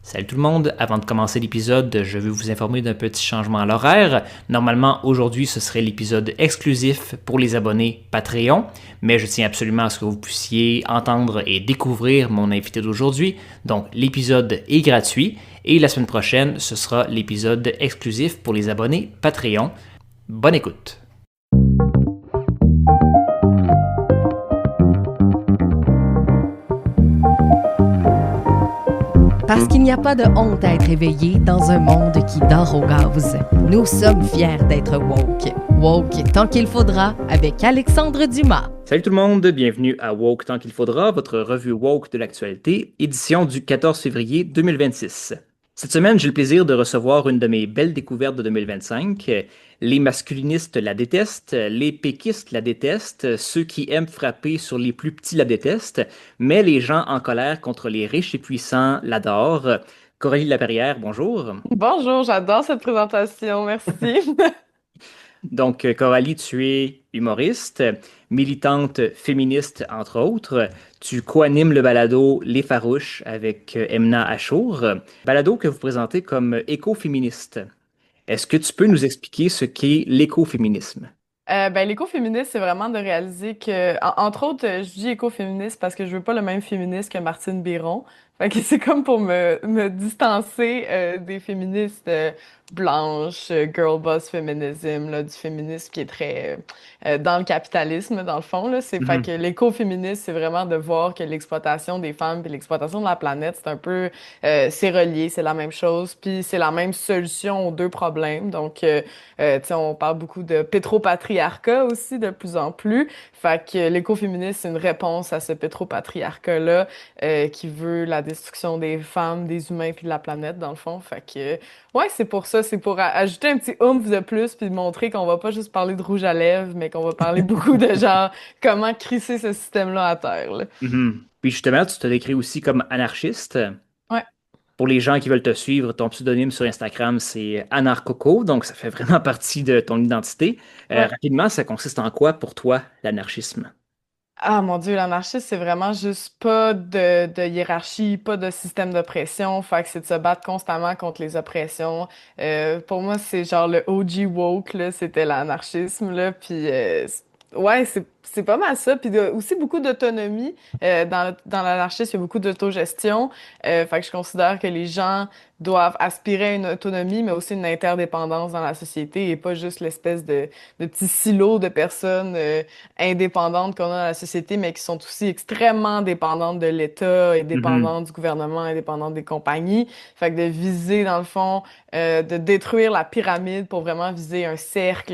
Salut tout le monde, avant de commencer l'épisode, je veux vous informer d'un petit changement à l'horaire. Normalement, aujourd'hui, ce serait l'épisode exclusif pour les abonnés Patreon, mais je tiens absolument à ce que vous puissiez entendre et découvrir mon invité d'aujourd'hui. Donc, l'épisode est gratuit et la semaine prochaine, ce sera l'épisode exclusif pour les abonnés Patreon. Bonne écoute! Parce qu'il n'y a pas de honte à être éveillé dans un monde qui dort au gaz. Nous sommes fiers d'être woke. Woke tant qu'il faudra avec Alexandre Dumas. Salut tout le monde, bienvenue à Woke tant qu'il faudra, votre revue Woke de l'actualité, édition du 14 février 2026. Cette semaine, j'ai le plaisir de recevoir une de mes belles découvertes de 2025. Les masculinistes la détestent, les péquistes la détestent, ceux qui aiment frapper sur les plus petits la détestent, mais les gens en colère contre les riches et puissants l'adorent. Coralie Laperrière, bonjour. Bonjour, j'adore cette présentation, merci. Donc, Coralie, tu es humoriste, militante féministe, entre autres. Tu co-animes le balado Les Farouches avec Emna Achour, balado que vous présentez comme écoféministe. Est-ce que tu peux nous expliquer ce qu'est l'écoféminisme? L'écoféminisme, c'est vraiment de réaliser que, entre autres, je dis écoféministe parce que je veux pas le même féministe que Martine Biron. Fait que c'est comme pour me distancer des féministes blanches, girl boss féminisme, là, du féminisme qui est très dans le capitalisme, dans le fond, là. Fait que Mhm. l'écoféminisme, c'est vraiment de voir que l'exploitation des femmes puis l'exploitation de la planète, c'est un peu, c'est relié, c'est la même chose, puis c'est la même solution aux deux problèmes. Donc, tu sais, on parle beaucoup de pétropatriarcat aussi de plus en plus. Fait que l'écoféminisme, c'est une réponse à ce pétropatriarcat-là qui veut la destruction des femmes, des humains puis de la planète, dans le fond. Fait que, ouais, c'est pour ça, c'est pour ajouter un petit oomph de plus puis montrer qu'on va pas juste parler de rouge à lèvres, mais qu'on va parler beaucoup de genre comment crisser ce système-là à terre, là. Mhm. Puis justement, tu te décris aussi comme anarchiste. Ouais. Pour les gens qui veulent te suivre, ton pseudonyme sur Instagram, c'est Anarcoco, donc ça fait vraiment partie de ton identité. Ouais. Rapidement, ça consiste en quoi pour toi, l'anarchisme? Ah mon Dieu, l'anarchisme, c'est vraiment juste pas de hiérarchie, pas de système d'oppression. Fait que c'est de se battre constamment contre les oppressions. Pour moi, c'est genre le OG woke, là, c'était l'anarchisme, là. Puis ouais, c'est pas mal ça. Puis aussi beaucoup d'autonomie. Dans l'anarchisme, il y a beaucoup d'autogestion. Fait que je considère que les gens doivent aspirer à une autonomie, mais aussi une interdépendance dans la société et pas juste l'espèce de petit silo de personnes indépendantes qu'on a dans la société, mais qui sont aussi extrêmement dépendantes de l'État et Mhm. dépendantes du gouvernement et dépendantes des compagnies. Fait que de viser, dans le fond, de détruire la pyramide pour vraiment viser un cercle,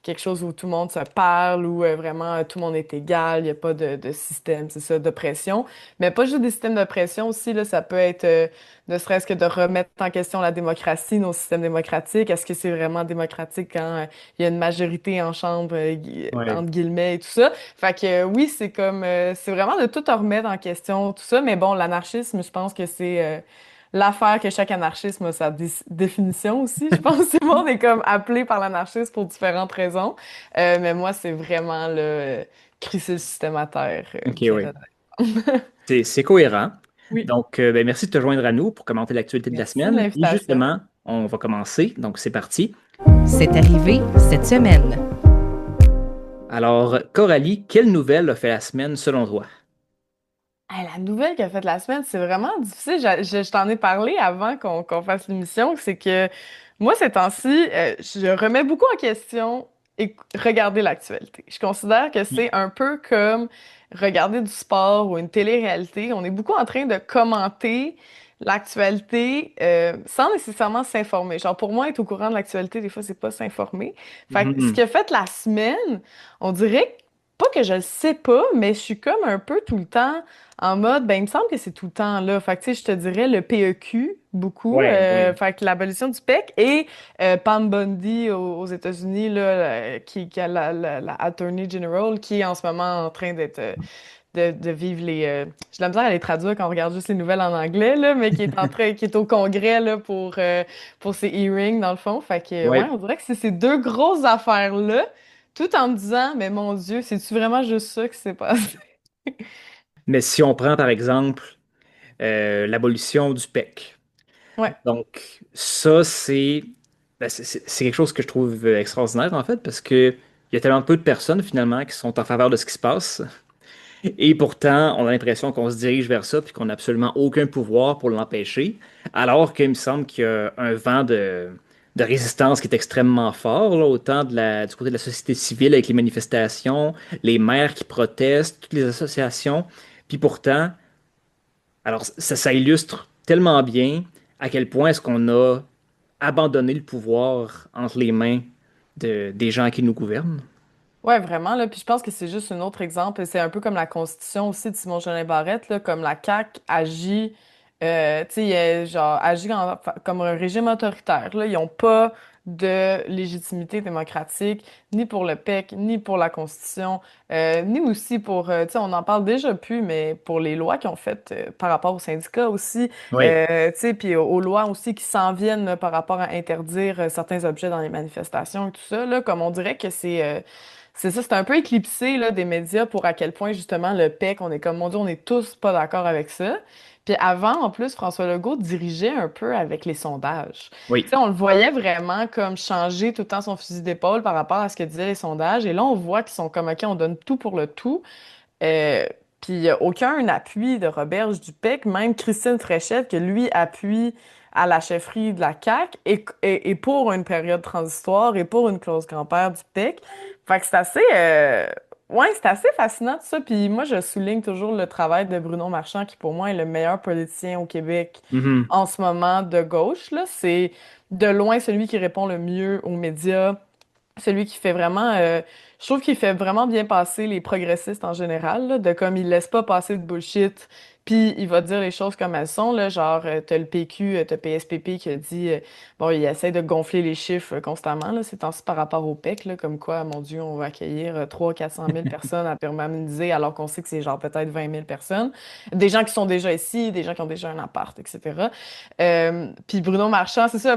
quelque chose où tout le monde se parle, où vraiment tout le monde est égal, il n'y a pas de système, c'est ça, d'oppression. Mais pas juste des systèmes d'oppression aussi, là, ça peut être ne serait-ce que de remettre en question la démocratie, nos systèmes démocratiques. Est-ce que c'est vraiment démocratique quand il y a une majorité en chambre, Ouais. entre guillemets, et tout ça? Fait que oui, c'est comme, c'est vraiment de tout remettre en question, tout ça. Mais bon, l'anarchisme, je pense que c'est l'affaire que chaque anarchisme a sa définition aussi. Je pense que tout le monde est comme appelé par l'anarchisme pour différentes raisons. Mais moi, c'est vraiment là, crisser le système à terre, OK, bien oui. honnête. C'est cohérent. Oui. Donc, ben, merci de te joindre à nous pour commenter l'actualité de la Merci de semaine. Et l'invitation. justement, on va commencer. Donc, c'est parti. C'est arrivé cette semaine. Alors, Coralie, quelle nouvelle a fait la semaine selon toi? La nouvelle qui a fait la semaine, c'est vraiment difficile. Je t'en ai parlé avant qu'on fasse l'émission, c'est que moi, ces temps-ci, je remets beaucoup en question et regarder l'actualité. Je considère que c'est un peu comme regarder du sport ou une télé-réalité. On est beaucoup en train de commenter l'actualité sans nécessairement s'informer. Genre, pour moi, être au courant de l'actualité, des fois, c'est pas s'informer. Fait que ce Mhm. qui a fait la semaine, on dirait pas que je le sais pas, mais je suis comme un peu tout le temps en mode, ben, il me semble que c'est tout le temps là. Fait que, tu sais, je te dirais le PEQ, beaucoup. Ouais, ouais. Fait que l'abolition du PEC et Pam Bondi aux États-Unis, là, qui a la Attorney General, qui est en ce moment en train d'être, de vivre les... j'ai de la misère à les traduire quand on regarde juste les nouvelles en anglais, là, mais qui est en train, qui est au Congrès, là, pour ses hearings, dans le fond. Fait que, ouais, Ouais. on dirait que c'est ces deux grosses affaires-là, tout en me disant, mais mon Dieu, c'est-tu vraiment juste ça qui s'est passé? Mais si on prend par exemple l'abolition du PEC. Ouais, Donc, ça, c'est quelque chose que je trouve extraordinaire, en fait, parce que il y a tellement peu de personnes, finalement, qui sont en faveur de ce qui se passe. Et pourtant, on a l'impression qu'on se dirige vers ça, puis qu'on n'a absolument aucun pouvoir pour l'empêcher, alors qu'il me semble qu'il y a un vent de résistance qui est extrêmement fort, là, autant du côté de la société civile avec les manifestations, les maires qui protestent, toutes les associations. Puis pourtant, alors ça illustre tellement bien à quel point est-ce qu'on a abandonné le pouvoir entre les mains des gens qui nous gouvernent. ouais, vraiment, là. Puis je pense que c'est juste un autre exemple. C'est un peu comme la Constitution aussi de Simon-Jolin Barrette, là, comme la CAQ agit, tu sais, genre, agit comme un régime autoritaire, là. Ils n'ont pas de légitimité démocratique, ni pour le PEC, ni pour la Constitution, ni aussi pour, tu sais, on en parle déjà plus, mais pour les lois qu'ils ont faites par rapport aux syndicats aussi, Oui. tu sais, puis aux lois aussi qui s'en viennent là, par rapport à interdire certains objets dans les manifestations et tout ça, là, comme on dirait que c'est ça, c'est un peu éclipsé là, des médias pour à quel point justement le PEC, on est comme, mon Dieu, on est tous pas d'accord avec ça. Puis avant, en plus, François Legault dirigeait un peu avec les sondages. Tu sais, Oui. on le voyait vraiment comme changer tout le temps son fusil d'épaule par rapport à ce que disaient les sondages. Et là, on voit qu'ils sont comme, OK, on donne tout pour le tout. Euh, Puis il n'y a aucun appui de Roberge Dupec, même Christine Fréchette, que lui appuie à la chefferie de la CAQ et pour une période transitoire et pour une clause grand-père du PEC. Fait que c'est assez, ouais, c'est assez fascinant tout ça. Puis moi, je souligne toujours le travail de Bruno Marchand, qui pour moi est le meilleur politicien au Québec Mhm. en ce moment de gauche, là. C'est de loin celui qui répond le mieux aux médias, celui qui fait vraiment, je trouve qu'il fait vraiment bien passer les progressistes en général, là, de comme il laisse pas passer de bullshit, puis il va dire les choses comme elles sont, là, genre t'as le PQ, t'as PSPP qui a dit, bon, il essaie de gonfler les chiffres constamment, là, ces temps-ci par rapport au PEC, là, comme quoi, mon Dieu, on va accueillir 300 000 personnes à permanentiser, alors qu'on sait que c'est genre peut-être 20 000 personnes, des gens qui sont déjà ici, des gens qui ont déjà un appart, etc. Puis Bruno Marchand, c'est ça,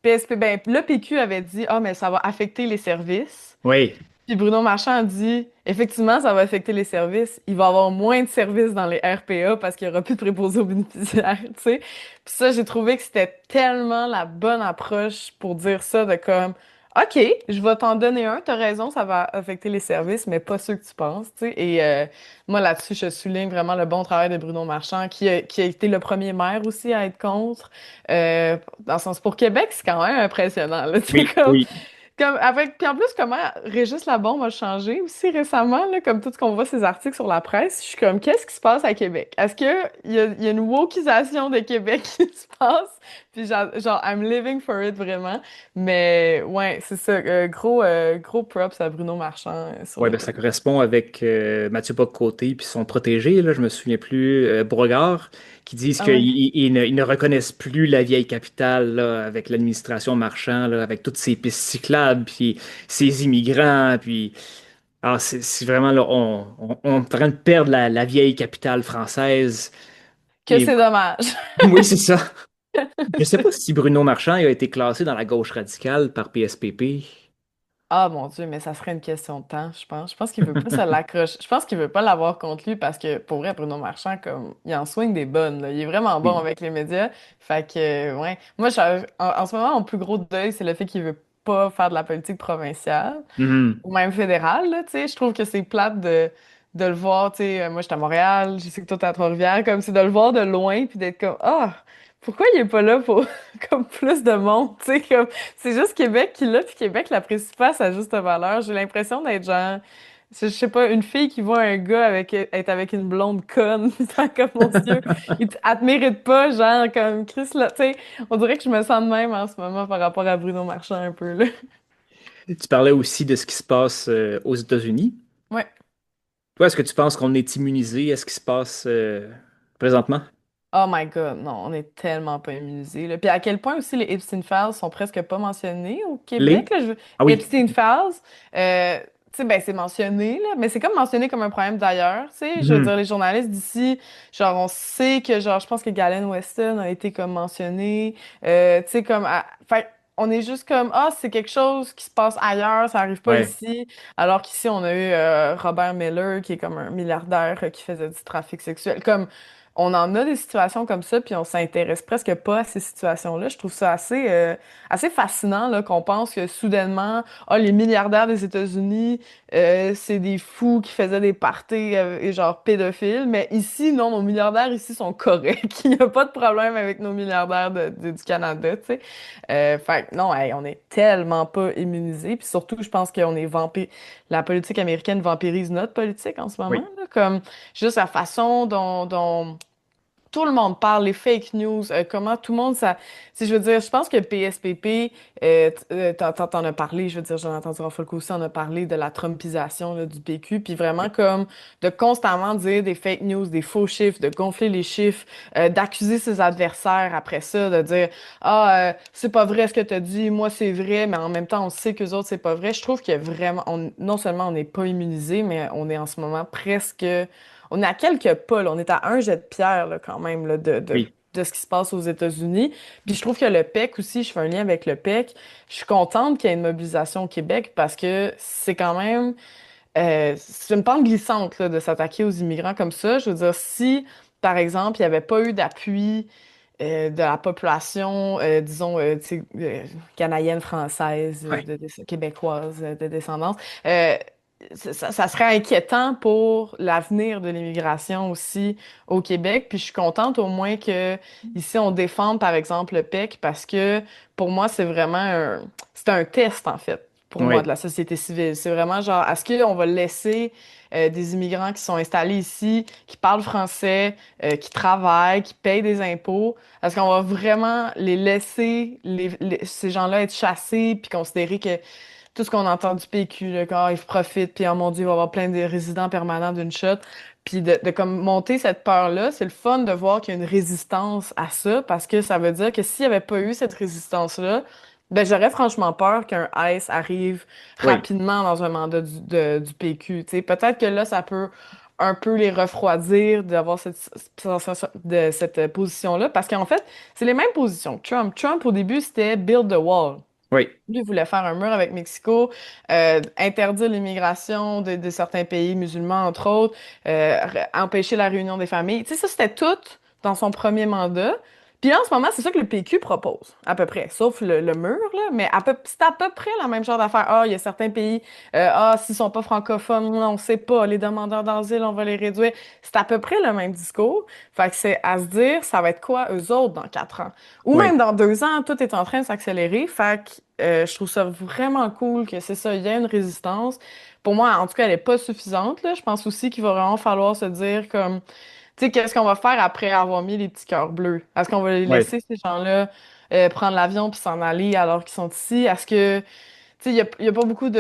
PSP, ben, le PQ avait dit, ah, mais ça va affecter les services. Oui. Puis Bruno Marchand a dit, effectivement, ça va affecter les services. Il va y avoir moins de services dans les RPA parce qu'il n'y aura plus de préposés aux bénéficiaires, tu sais. Puis ça, j'ai trouvé que c'était tellement la bonne approche pour dire ça de comme, OK, je vais t'en donner un, t'as raison, ça va affecter les services, mais pas ceux que tu penses, tu sais. Et moi, là-dessus, je souligne vraiment le bon travail de Bruno Marchand, qui a été le premier maire aussi à être contre. Dans le sens, pour Québec, c'est quand même impressionnant, là, tu sais, Oui. comme... Oui. Comme avec, puis en plus, comment Régis Labombe a changé aussi récemment, là, comme tout ce qu'on voit ces articles sur la presse, je suis comme, qu'est-ce qui se passe à Québec? Est-ce que il y a une wokisation de Québec qui se passe? Puis genre, I'm living for it vraiment. Mais ouais, c'est ça. Gros props à Bruno Marchand sur Ouais, le ben, ça coup. correspond avec Mathieu Bock-Côté puis son protégé, là, je me souviens plus, Brogard, qui disent Ah qu'ils oui. ils ne reconnaissent plus la vieille capitale là, avec l'administration Marchand, là, avec toutes ces pistes cyclables, puis ces immigrants, puis alors c'est vraiment là, on est en train de perdre la vieille capitale française. Que Et c'est dommage. oui, c'est ça. Je sais pas si Bruno Marchand a été classé dans la gauche radicale par PSPP. Ah mon Dieu, mais ça serait une question de temps, je pense. Je pense qu'il veut pas se l'accrocher. Je pense qu'il veut pas l'avoir contre lui parce que pour vrai, Bruno Marchand, comme il en swing des bonnes, là. Il est vraiment bon Oui. avec les médias. Fait que ouais. Moi, en ce moment, mon plus gros deuil, c'est le fait qu'il veut pas faire de la politique provinciale Mhm. ou même fédérale, là, tu sais. Je trouve que c'est plate de le voir, tu sais. Moi, j'étais à Montréal, je sais que toi, t'es à Trois-Rivières, comme c'est de le voir de loin puis d'être comme, ah, pourquoi il est pas là pour comme plus de monde, tu sais, comme c'est juste Québec qui l'a, puis Québec l'apprécie pas à sa juste valeur. J'ai l'impression d'être genre, je sais pas, une fille qui voit un gars être avec une blonde conne, pis faire comme mon Dieu, elle te mérite pas, genre comme Chris là, tu sais, on dirait que je me sens de même en ce moment par rapport à Bruno Marchand un peu là. Tu parlais aussi de ce qui se passe aux États-Unis. Ouais. Toi, est-ce que tu penses qu'on est immunisé à ce qui se passe présentement? Oh my God, non, on est tellement pas immunisés, là. Puis à quel point aussi les Epstein Files sont presque pas mentionnés au Québec, Les? là. Ah oui. Epstein Files, tu sais, ben c'est mentionné, là, mais c'est comme mentionné comme un problème d'ailleurs, tu sais. Je veux dire, Mhm. les journalistes d'ici, genre, on sait que, genre, je pense que Galen Weston a été comme mentionné, tu sais, comme, fait, on est juste comme, ah, c'est quelque chose qui se passe ailleurs, ça arrive pas Ouais. ici, alors qu'ici, on a eu Robert Miller, qui est comme un milliardaire qui faisait du trafic sexuel, comme on en a des situations comme ça, puis on s'intéresse presque pas à ces situations-là. Je trouve ça assez fascinant là, qu'on pense que soudainement, ah, les milliardaires des États-Unis, c'est des fous qui faisaient des parties et genre pédophiles. Mais ici, non, nos milliardaires ici sont corrects. Il n'y a pas de problème avec nos milliardaires du Canada, tu sais. Fait que non, hey, on est tellement pas immunisés. Puis surtout, je pense qu'on est la politique américaine vampirise notre politique en ce moment, Oui. là, comme juste la façon dont tout le monde parle, les fake news, comment tout le monde, ça. Si je veux dire, je pense que PSPP, t'en as parlé, je veux dire, Jonathan Duranfolco aussi en a parlé de la Trumpisation là, du PQ, puis vraiment Oui. comme de constamment dire des fake news, des faux chiffres, de gonfler les chiffres, d'accuser ses adversaires après ça, de dire ah, c'est pas vrai ce que t'as dit, moi c'est vrai, mais en même temps on sait que les autres c'est pas vrai. Je trouve que vraiment, non seulement on n'est pas immunisé, mais on est en ce moment presque on est à quelques pas, là. On est à un jet de pierre, là, quand même, là, Oui. de ce qui se passe aux États-Unis. Puis je trouve que le PEC aussi, je fais un lien avec le PEC. Je suis contente qu'il y ait une mobilisation au Québec parce que c'est quand même, c'est une pente glissante, là, de s'attaquer aux immigrants comme ça. Je veux dire, si, par exemple, il n'y avait pas eu d'appui de la population, disons, tu sais, canadienne, française, Ouais. québécoise, de descendance, euh, ça serait inquiétant pour l'avenir de l'immigration aussi au Québec. Puis je suis contente au moins que ici on défende par exemple le PEC parce que pour moi c'est un test en fait pour moi de Oui. la société civile. C'est vraiment genre est-ce qu'on va laisser des immigrants qui sont installés ici, qui parlent français, qui travaillent, qui payent des impôts, est-ce qu'on va vraiment les laisser ces gens-là être chassés puis considérer que tout ce qu'on entend du PQ, là, quand ils profitent, puis oh mon Dieu, il va y avoir plein de résidents permanents d'une shot. Puis de comme monter cette peur-là, c'est le fun de voir qu'il y a une résistance à ça, parce que ça veut dire que s'il n'y avait pas eu cette résistance-là, ben j'aurais franchement peur qu'un ICE arrive Oui. rapidement dans un mandat du PQ. Tu sais, peut-être que là, ça peut un peu les refroidir d'avoir cette position-là, parce qu'en fait, c'est les mêmes positions que Trump. Trump, au début, c'était Build the Wall. Oui. Lui, il voulait faire un mur avec Mexico, interdire l'immigration de certains pays musulmans, entre autres, empêcher la réunion des familles. Tu sais, ça, c'était tout dans son premier mandat. Puis là, en ce moment, c'est ça que le PQ propose, à peu près, sauf le mur, là, mais c'est à peu près la même genre d'affaire. Ah, il y a certains pays, s'ils sont pas francophones, on sait pas, les demandeurs d'asile, on va les réduire. C'est à peu près le même discours. Fait que c'est à se dire, ça va être quoi eux autres dans 4 ans? Ou même Oui. dans 2 ans, tout est en train de s'accélérer. Fait que je trouve ça vraiment cool que c'est ça, il y a une résistance. Pour moi, en tout cas, elle est pas suffisante, là. Je pense aussi qu'il va vraiment falloir se dire comme, tu sais, qu'est-ce qu'on va faire après avoir mis les petits cœurs bleus? Est-ce qu'on va les Oui. laisser, ces gens-là, prendre l'avion puis s'en aller alors qu'ils sont ici? Est-ce que tu sais, il y a pas beaucoup tu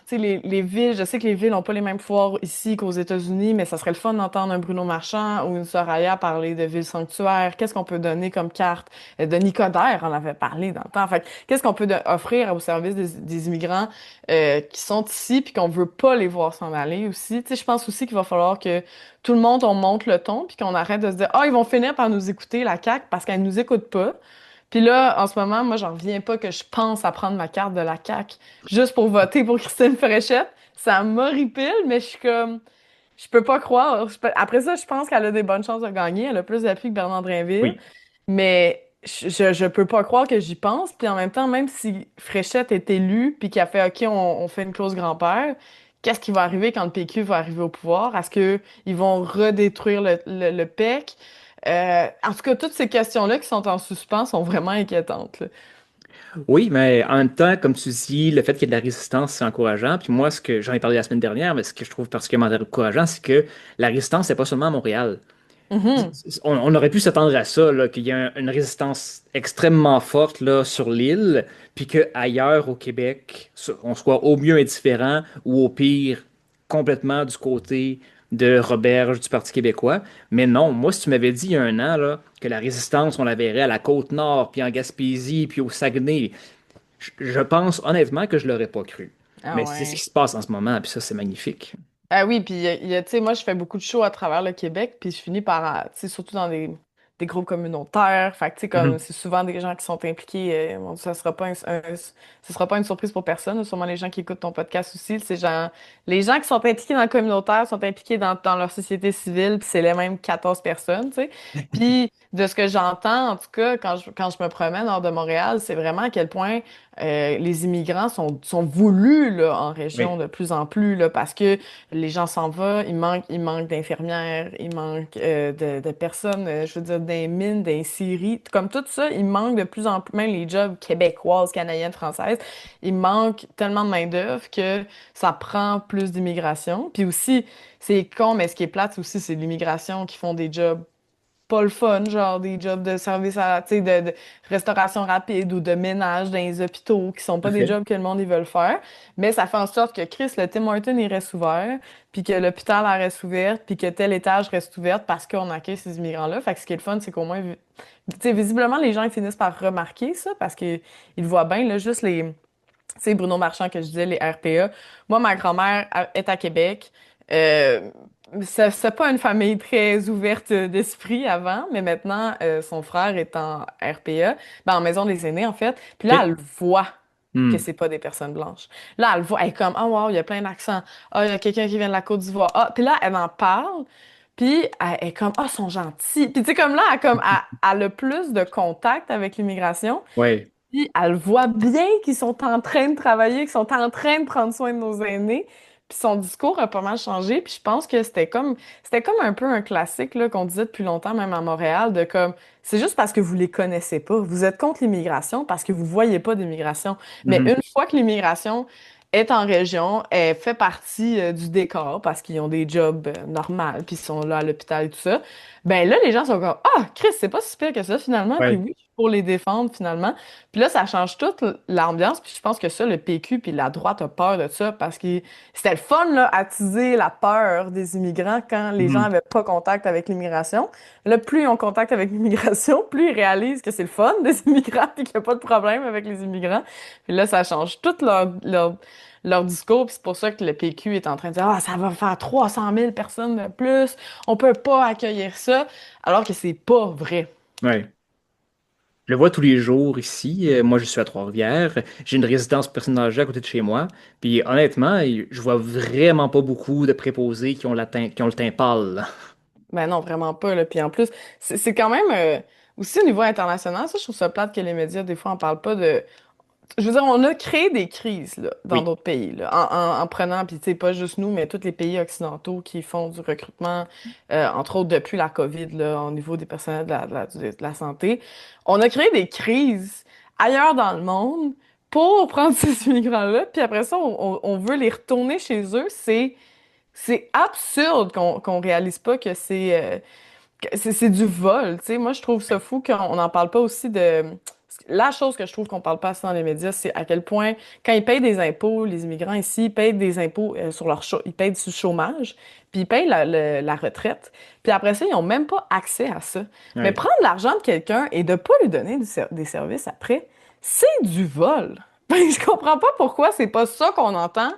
sais, les villes, je sais que les villes n'ont pas les mêmes pouvoirs ici qu'aux États-Unis, mais ça serait le fun d'entendre un Bruno Marchand ou une Soraya parler de villes sanctuaires. Qu'est-ce qu'on peut donner comme carte? Denis Coderre en avait parlé dans le temps. Fait que, qu'est-ce qu'on peut offrir au service des immigrants qui sont ici puis qu'on veut pas les voir s'en aller aussi? Tu sais, je pense aussi qu'il va falloir que tout le monde, on monte le ton puis qu'on arrête de se dire, ah, ils vont finir par nous écouter, la CAQ, parce qu'elle nous écoute pas. Puis là, en ce moment, moi, j'en reviens pas que je pense à prendre ma carte de la CAQ juste pour voter pour Christine Fréchette. Ça m'horripile, mais je suis comme, je peux pas croire. Après ça, je pense qu'elle a des bonnes chances de gagner. Elle a plus d'appui que Bernard Drinville. Oui. Mais je peux pas croire que j'y pense. Puis en même temps, même si Fréchette est élu, puis qu'il a fait OK, on fait une clause grand-père, qu'est-ce qui va arriver quand le PQ va arriver au pouvoir? Est-ce que ils vont redétruire le PEC? En tout cas, toutes ces questions-là qui sont en suspens sont vraiment inquiétantes, là. Oui, mais en même temps, comme tu dis, le fait qu'il y ait de la résistance, c'est encourageant. Puis moi, ce que j'en ai parlé la semaine dernière, mais ce que je trouve particulièrement encourageant, c'est que la résistance, c'est pas seulement à Montréal. Mhm. On aurait pu s'attendre à ça, là, qu'il y ait une résistance extrêmement forte là, sur l'île, puis qu'ailleurs au Québec, on soit au mieux indifférent ou au pire complètement du côté de Roberge du Parti québécois. Mais non, moi, si tu m'avais dit il y a un an là, que la résistance, on la verrait à la Côte-Nord, puis en Gaspésie, puis au Saguenay, je pense honnêtement que je l'aurais pas cru. Ah Mais c'est ce qui ouais. se passe en ce moment, puis ça, c'est magnifique. Ah oui, puis tu sais, moi, je fais beaucoup de shows à travers le Québec, puis je finis par, tu sais, surtout des groupes communautaires. Fait que, tu sais, comme Mhm. c'est souvent des gens qui sont impliqués. Bon, ça sera pas ce sera pas une surprise pour personne. Sûrement les gens qui écoutent ton podcast aussi. C'est genre, les gens qui sont impliqués dans le communautaire sont impliqués dans leur société civile, puis c'est les mêmes 14 personnes, tu sais. Puis, de ce que j'entends, en tout cas, quand je me promène hors de Montréal, c'est vraiment à quel point les immigrants sont voulus là, en région Oui, de plus en plus là, parce que les gens s'en vont, il manque d'infirmières, il manque de personnes, je veux dire, des mines, des scieries, comme tout ça, il manque de plus en plus, même les jobs québécoises, canadiennes, françaises, il manque tellement de main-d'œuvre que ça prend plus d'immigration. Puis aussi, c'est con, mais ce qui est plate aussi, c'est l'immigration qui font des jobs pas le fun, genre des jobs de service à, tu sais, de restauration rapide ou de ménage dans les hôpitaux, qui sont tout pas à des fait. jobs que le monde ils veulent faire. Mais ça fait en sorte que Chris, le Tim Hortons, il reste ouvert, puis que l'hôpital elle reste ouvert, puis que tel étage reste ouvert parce qu'on accueille ces immigrants-là. Fait que ce qui est le fun, c'est qu'au moins, tu sais, visiblement, les gens ils finissent par remarquer ça parce qu'ils le voient bien, là, juste les. Tu sais, Bruno Marchand, que je disais, les RPA. Moi, ma grand-mère est à Québec. Euh, c'est pas une famille très ouverte d'esprit avant, mais maintenant, son frère est en RPA, ben, en maison des aînés, en fait. Puis là, OK. elle voit que Hmm. c'est pas des personnes blanches. Là, elle voit, elle est comme, oh wow, il y a plein d'accents. Ah, il y a quelqu'un qui vient de la Côte d'Ivoire. Ah, puis là, elle en parle. Puis elle est comme, ah, ils sont gentils. Puis tu sais, comme là, elle a plus de contact avec l'immigration. Ouais. Puis elle voit bien qu'ils sont en train de travailler, qu'ils sont en train de prendre soin de nos aînés. Puis son discours a pas mal changé. Puis je pense que c'était comme un peu un classique là, qu'on disait depuis longtemps, même à Montréal, de comme c'est juste parce que vous les connaissez pas. Vous êtes contre l'immigration parce que vous voyez pas d'immigration. Mais Mhm. une fois que l'immigration est en région, elle fait partie du décor parce qu'ils ont des jobs normaux, puis ils sont là à l'hôpital et tout ça. Ben là, les gens sont comme ah, Chris, c'est pas si pire que ça finalement. Puis Ouais. oui, pour les défendre finalement. Puis là, ça change toute l'ambiance. Puis je pense que ça, le PQ puis la droite a peur de ça parce que c'était le fun, là, attiser la peur des immigrants quand les gens Mhm. avaient pas contact avec l'immigration. Là, plus ils ont contact avec l'immigration, plus ils réalisent que c'est le fun des immigrants puis qu'il n'y a pas de problème avec les immigrants. Puis là, ça change tout leur discours. Puis c'est pour ça que le PQ est en train de dire, ah, ça va faire 300 000 personnes de plus. On peut pas accueillir ça. Alors que c'est pas vrai. Ouais. Je le vois tous les jours ici. Moi, je suis à Trois-Rivières. J'ai une résidence pour personnes âgées à côté de chez moi. Puis honnêtement, je vois vraiment pas beaucoup de préposés qui ont le teint pâle, là. Ben non, vraiment pas, là. Puis en plus, c'est quand même aussi au niveau international, ça, je trouve ça plate que les médias, des fois, en parlent pas de. Je veux dire, on a créé des crises là, dans Oui. d'autres pays, là, en prenant, puis tu sais, pas juste nous, mais tous les pays occidentaux qui font du recrutement, entre autres depuis la COVID, là, au niveau des personnels de la santé. On a créé des crises ailleurs dans le monde pour prendre ces immigrants-là, puis après ça, on veut les retourner chez eux. C'est absurde qu'on réalise pas que c'est du vol, tu sais. Moi, je trouve ça fou qu'on n'en parle pas aussi de. La chose que je trouve qu'on parle pas assez dans les médias, c'est à quel point, quand ils payent des impôts, les immigrants ici, ils payent des impôts sur ils payent du chômage, puis ils payent la retraite. Puis après ça, ils n'ont même pas accès à ça. Mais Ouais. prendre l'argent de quelqu'un et de pas lui donner des services après, c'est du vol. Je comprends pas pourquoi c'est pas ça qu'on entend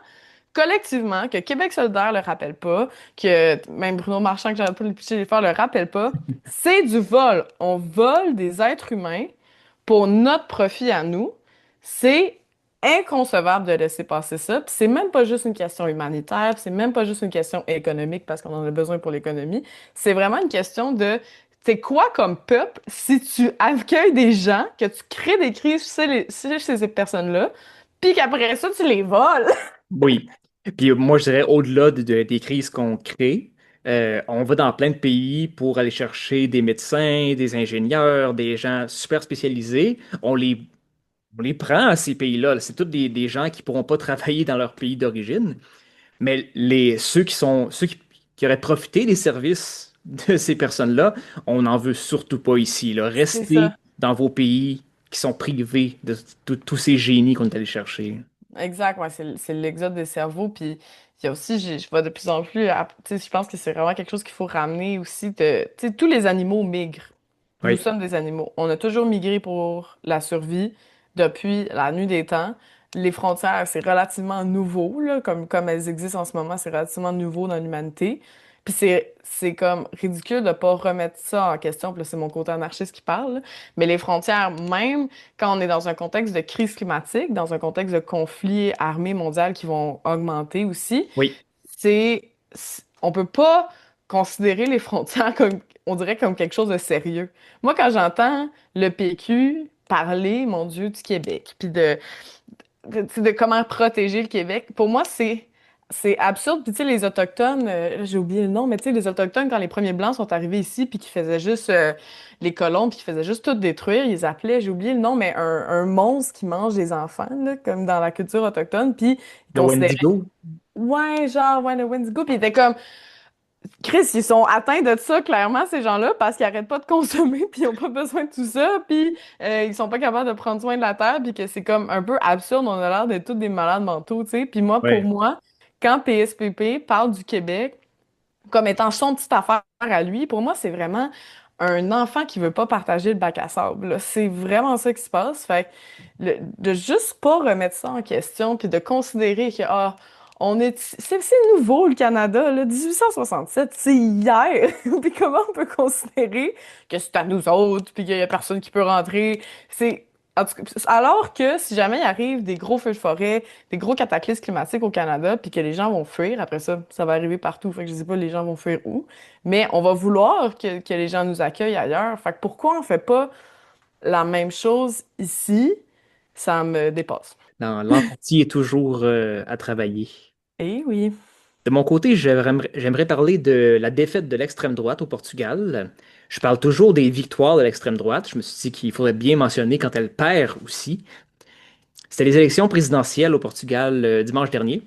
collectivement, que Québec solidaire le rappelle pas, que même Bruno Marchand, que j'arrête pas de le pitcher les faire, le rappelle pas, c'est du vol. On vole des êtres humains pour notre profit à nous. C'est inconcevable de laisser passer ça. Puis c'est même pas juste une question humanitaire, puis c'est même pas juste une question économique parce qu'on en a besoin pour l'économie. C'est vraiment une question de c'est quoi comme peuple si tu accueilles des gens, que tu crées des crises chez ces personnes-là, puis qu'après ça, tu les voles. Oui. Puis moi, je dirais, au-delà des crises qu'on crée, on va dans plein de pays pour aller chercher des médecins, des ingénieurs, des gens super spécialisés. On les prend à ces pays-là. C'est tous des gens qui pourront pas travailler dans leur pays d'origine. Mais ceux qui auraient profité des services de ces personnes-là, on n'en veut surtout pas ici, là. C'est Restez ça. dans vos pays qui sont privés de tous ces génies qu'on est allé chercher. Exact, ouais, c'est l'exode des cerveaux. Puis il y a aussi, je vois de plus en plus, tu sais, je pense que c'est vraiment quelque chose qu'il faut ramener aussi. Tu sais, tous les animaux migrent. Nous Oui. sommes des animaux. On a toujours migré pour la survie depuis la nuit des temps. Les frontières, c'est relativement nouveau, là, comme elles existent en ce moment, c'est relativement nouveau dans l'humanité. Puis c'est comme ridicule de pas remettre ça en question. Puis là, c'est mon côté anarchiste qui parle, là. Mais les frontières, même quand on est dans un contexte de crise climatique, dans un contexte de conflit armé mondial qui vont augmenter aussi, Oui. on peut pas considérer les frontières comme, on dirait comme quelque chose de sérieux. Moi, quand j'entends le PQ parler, mon Dieu, du Québec, puis de comment protéger le Québec. Pour moi, c'est absurde. Puis tu sais, les Autochtones, j'ai oublié le nom, mais tu sais, les Autochtones, quand les premiers Blancs sont arrivés ici, puis qui faisaient juste les colons, puis qui faisaient juste tout détruire, ils appelaient, j'ai oublié le nom, mais un monstre qui mange des enfants, là, comme dans la culture autochtone, puis ils Le considéraient, Wendigo. ouais, genre, ouais, le Wendigo, puis ils étaient comme, Chris, ils sont atteints de ça, clairement, ces gens-là, parce qu'ils arrêtent pas de consommer, puis ils ont pas besoin de tout ça, puis ils sont pas capables de prendre soin de la terre, puis que c'est comme un peu absurde, on a l'air d'être tous des malades mentaux, tu sais. Puis moi, pour Ouais. moi, quand PSPP parle du Québec comme étant son petite affaire à lui, pour moi, c'est vraiment un enfant qui veut pas partager le bac à sable, là. C'est vraiment ça qui se passe. Fait que de juste pas remettre ça en question, puis de considérer que, ah, c'est nouveau le Canada, là, 1867, c'est hier. Puis comment on peut considérer que c'est à nous autres, puis qu'il y a personne qui peut rentrer? C'est en tout cas, alors que si jamais il arrive des gros feux de forêt, des gros cataclysmes climatiques au Canada, puis que les gens vont fuir, après ça, ça va arriver partout. Fait que je sais pas les gens vont fuir où, mais on va vouloir que les gens nous accueillent ailleurs. Fait que pourquoi on fait pas la même chose ici? Ça me dépasse. Non, l'empathie est toujours à travailler. Eh oui. De mon côté, j'aimerais parler de la défaite de l'extrême droite au Portugal. Je parle toujours des victoires de l'extrême droite. Je me suis dit qu'il faudrait bien mentionner quand elle perd aussi. C'était les élections présidentielles au Portugal dimanche dernier.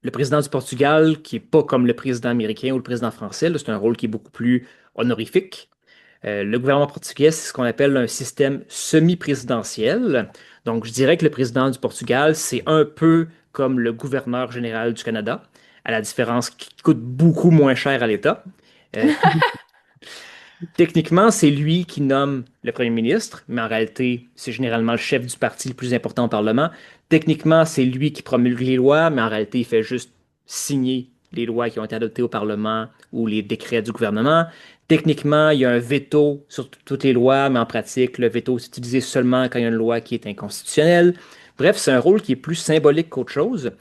Le président du Portugal, qui n'est pas comme le président américain ou le président français, là, c'est un rôle qui est beaucoup plus honorifique. Le gouvernement portugais, c'est ce qu'on appelle un système semi-présidentiel. Donc, je dirais que le président du Portugal, c'est un peu comme le gouverneur général du Canada, à la différence qu'il coûte beaucoup moins cher à l'État. Euh, Techniquement, c'est lui qui nomme le premier ministre, mais en réalité, c'est généralement le chef du parti le plus important au Parlement. Techniquement, c'est lui qui promulgue les lois, mais en réalité, il fait juste signer les lois qui ont été adoptées au Parlement ou les décrets du gouvernement. Techniquement, il y a un veto sur toutes les lois, mais en pratique, le veto est utilisé seulement quand il y a une loi qui est inconstitutionnelle. Bref, c'est un rôle qui est plus symbolique qu'autre chose.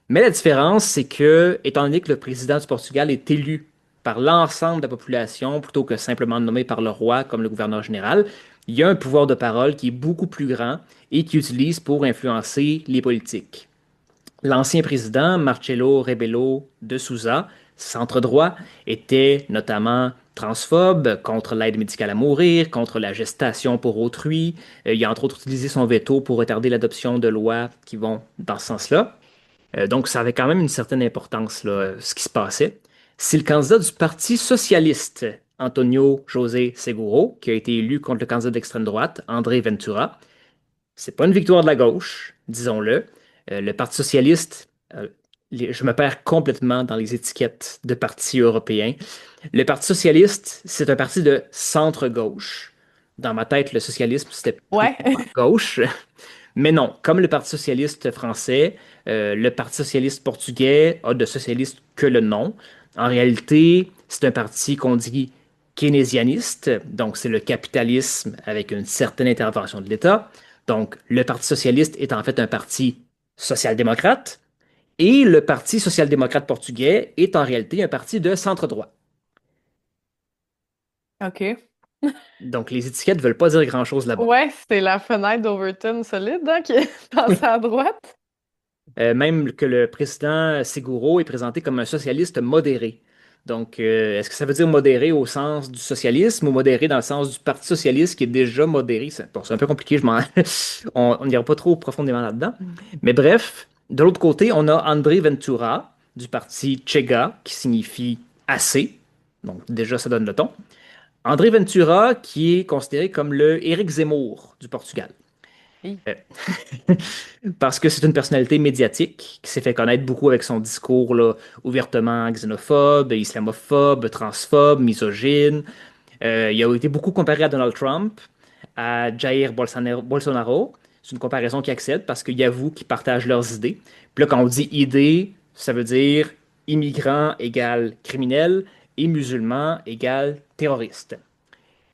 Mais la différence, c'est que, étant donné que le président du Portugal est élu par l'ensemble de la population plutôt que simplement nommé par le roi comme le gouverneur général, il y a un pouvoir de parole qui est beaucoup plus grand et qui utilise pour influencer les politiques. L'ancien président, Marcelo Rebelo de Sousa, centre-droit, était notamment transphobe, contre l'aide médicale à mourir, contre la gestation pour autrui. Il a entre autres utilisé son veto pour retarder l'adoption de lois qui vont dans ce sens-là. Donc, ça avait quand même une certaine importance, là, ce qui se passait. C'est le candidat du Parti socialiste, Antonio José Seguro, qui a été élu contre le candidat d'extrême droite, André Ventura. C'est pas une victoire de la gauche, disons-le. Le Parti socialiste, je me perds complètement dans les étiquettes de partis européens. Le Parti socialiste, c'est un parti de centre-gauche. Dans ma tête, le socialisme, c'était plutôt Ouais. à gauche. Mais non, comme le Parti socialiste français, le Parti socialiste portugais a de socialiste que le nom. En réalité, c'est un parti qu'on dit keynésianiste, donc c'est le capitalisme avec une certaine intervention de l'État. Donc, le Parti socialiste est en fait un parti social-démocrate et le Parti social-démocrate portugais est en réalité un parti de centre-droit. OK. Donc, les étiquettes ne veulent pas dire grand-chose là-bas. Ouais, c'est la fenêtre d'Overton solide, hein, qui est passée à droite. Même que le président Seguro est présenté comme un socialiste modéré. Donc, est-ce que ça veut dire modéré au sens du socialisme ou modéré dans le sens du Parti socialiste qui est déjà modéré? Bon, c'est un peu compliqué, on n'ira pas trop profondément là-dedans. Mais bref, de l'autre côté, on a André Ventura du parti Chega, qui signifie assez. Donc, déjà, ça donne le ton. André Ventura, qui est considéré comme le Éric Zemmour du Portugal. Oui. Euh, Parce que c'est une personnalité médiatique qui s'est fait connaître beaucoup avec son discours là, ouvertement xénophobe, islamophobe, transphobe, misogyne. Il a été beaucoup comparé à Donald Trump, à Jair Bolsonaro. C'est une comparaison qui accède parce qu'il avoue qu'ils partagent leurs idées. Puis là, quand on dit idées, ça veut dire immigrant égale criminel et musulman égale terroriste.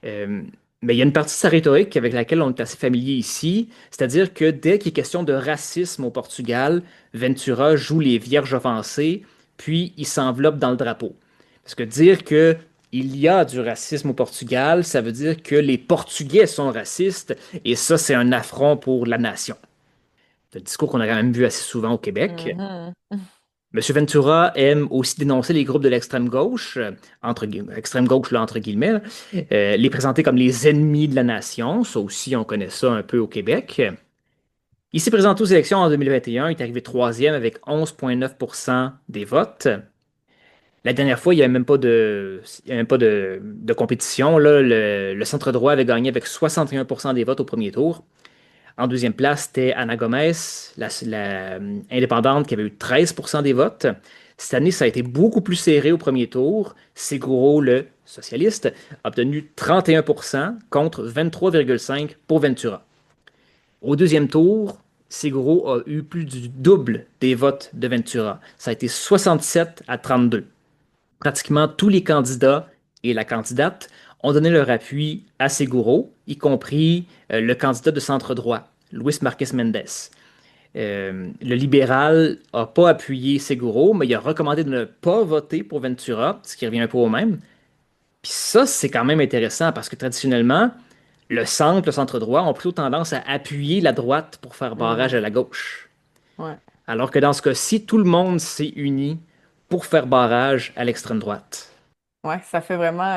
Euh, mais il y a une partie de sa rhétorique avec laquelle on est assez familier ici, c'est-à-dire que dès qu'il est question de racisme au Portugal, Ventura joue les vierges offensées, puis il s'enveloppe dans le drapeau. Parce que dire que il y a du racisme au Portugal, ça veut dire que les Portugais sont racistes, et ça, c'est un affront pour la nation. C'est un discours qu'on a quand même vu assez souvent au Québec. Mhm. Monsieur Ventura aime aussi dénoncer les groupes de l'extrême gauche, extrême gauche là, entre guillemets, là, les présenter comme les ennemis de la nation. Ça aussi, on connaît ça un peu au Québec. Il s'est présenté aux élections en 2021, il est arrivé troisième avec 11,9% des votes. La dernière fois, il n'y avait même pas de compétition. Là, le centre droit avait gagné avec 61% des votes au premier tour. En deuxième place, c'était Anna Gomez, la indépendante, qui avait eu 13% des votes. Cette année, ça a été beaucoup plus serré au premier tour. Seguro, le socialiste, a obtenu 31% contre 23,5% pour Ventura. Au deuxième tour, Seguro a eu plus du double des votes de Ventura. Ça a été 67 à 32. Pratiquement tous les candidats et la candidate ont donné leur appui à Seguro, y compris le candidat de centre droit, Luis Marquez Mendes. Le libéral n'a pas appuyé Seguro, mais il a recommandé de ne pas voter pour Ventura, ce qui revient un peu au même. Puis ça, c'est quand même intéressant parce que traditionnellement, le centre droit ont plutôt tendance à appuyer la droite pour faire barrage Mhm. à la gauche. Ouais. Alors que dans ce cas-ci, tout le monde s'est uni pour faire barrage à l'extrême droite. Ouais, ça fait vraiment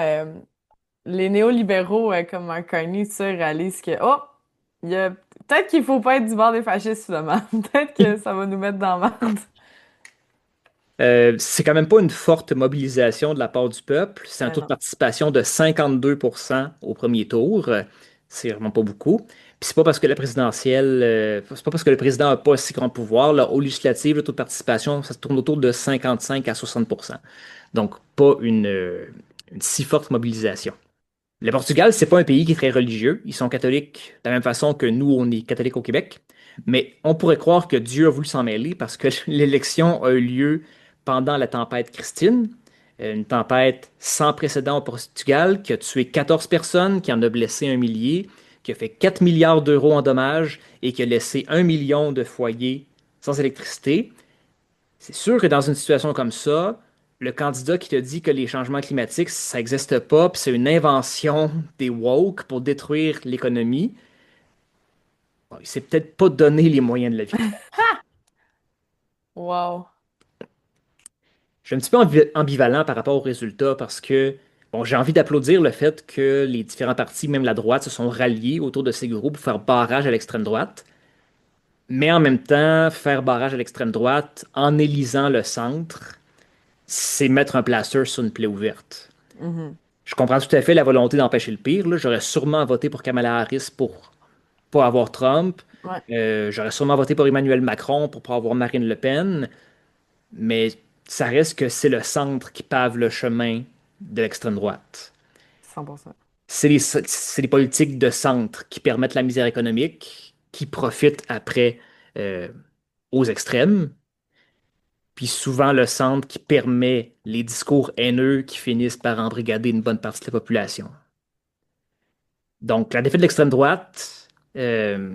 les néolibéraux comme McCartney, tu sais, réalisent que oh, il y a peut-être qu'il faut pas être du bord des fascistes finalement. Peut-être que ça va nous mettre dans la merde. C'est quand même pas une forte mobilisation de la part du peuple. C'est un Mais taux de non. participation de 52% au premier tour. C'est vraiment pas beaucoup. Puis c'est pas parce que la présidentielle, c'est pas parce que le président n'a pas si grand pouvoir. Là, au législatif, le taux de participation, ça se tourne autour de 55 à 60%. Donc, pas une si forte mobilisation. Le Portugal, c'est pas un pays qui est très religieux. Ils sont catholiques de la même façon que nous, on est catholiques au Québec. Mais on pourrait croire que Dieu a voulu s'en mêler parce que l'élection a eu lieu pendant la tempête Christine, une tempête sans précédent au Portugal qui a tué 14 personnes, qui en a blessé un millier, qui a fait 4 milliards d'euros en dommages et qui a laissé 1 million de foyers sans électricité. C'est sûr que dans une situation comme ça, le candidat qui te dit que les changements climatiques, ça n'existe pas, puis c'est une invention des woke pour détruire l'économie, bon, il s'est peut-être pas donné les moyens de la victoire. Wow. Je suis un petit peu ambivalent par rapport aux résultats parce que, bon, j'ai envie d'applaudir le fait que les différents partis, même la droite, se sont ralliés autour de ces groupes pour faire barrage à l'extrême droite. Mais en même temps, faire barrage à l'extrême droite en élisant le centre, c'est mettre un plaster sur une plaie ouverte. Mhm. Je comprends tout à fait la volonté d'empêcher le pire, là. J'aurais sûrement voté pour Kamala Harris pour pas avoir Trump. Ouais, J'aurais sûrement voté pour Emmanuel Macron pour pas avoir Marine Le Pen. Mais ça reste que c'est le centre qui pave le chemin de l'extrême droite. 100%. C'est les politiques de centre qui permettent la misère économique, qui profitent après euh, aux extrêmes. Puis souvent le centre qui permet les discours haineux qui finissent par embrigader une bonne partie de la population. Donc, la défaite de l'extrême droite, euh,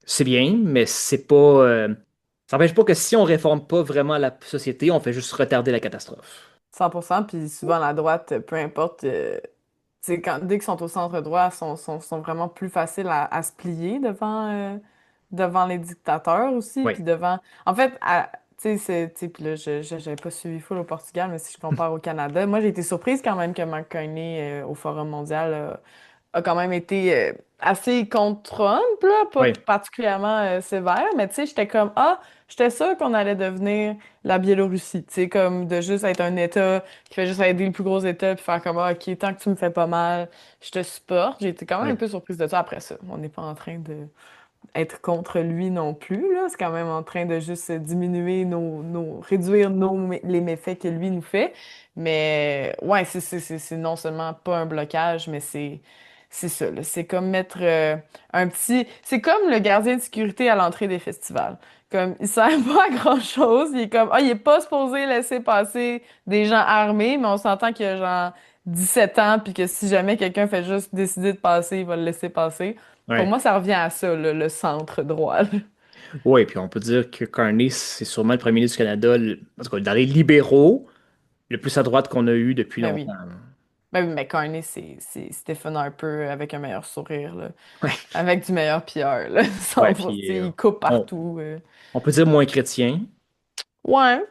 c'est bien, mais c'est pas. Ça n'empêche pas que si on réforme pas vraiment la société, on fait juste retarder la catastrophe. 100%, puis souvent la droite, peu importe, tu sais, dès qu'ils sont au centre droit, sont vraiment plus faciles à se plier devant les dictateurs aussi, Oui, puis devant... En fait, tu sais, tu sais, puis là, j'avais pas suivi full au Portugal, mais si je compare au Canada, moi, j'ai été surprise quand même que Mark Carney, au Forum mondial, a quand même été assez contre Trump, là, pas oui. particulièrement sévère, mais tu sais, j'étais comme, ah, j'étais sûre qu'on allait devenir la Biélorussie, tu sais, comme de juste être un État qui fait juste aider le plus gros État, puis faire comme, ah, OK, tant que tu me fais pas mal, je te supporte. J'ai été quand même un Oui. peu surprise de ça après ça. On n'est pas en train de être contre lui non plus, là. C'est quand même en train de juste diminuer réduire les méfaits que lui nous fait. Mais, ouais, c'est non seulement pas un blocage, mais c'est ça, là. C'est comme mettre un petit... C'est comme le gardien de sécurité à l'entrée des festivals. Comme, il sert pas à grand-chose. Il est comme, ah, il est pas supposé laisser passer des gens armés, mais on s'entend qu'il y a genre 17 ans, puis que si jamais quelqu'un fait juste décider de passer, il va le laisser passer. Pour Ouais. moi, ça revient à ça, là, le centre droit, là. Oui, puis on peut dire que Carney, c'est sûrement le premier ministre du Canada, en tout cas, dans les libéraux, le plus à droite qu'on a eu depuis Ben longtemps. oui. Ben oui, mais Carney, c'est Stephen Harper avec un meilleur sourire, là. Ouais, Avec du meilleur PR, là. ouais, Tu puis sais, il coupe on, partout. on peut dire moins chrétien. Ouais,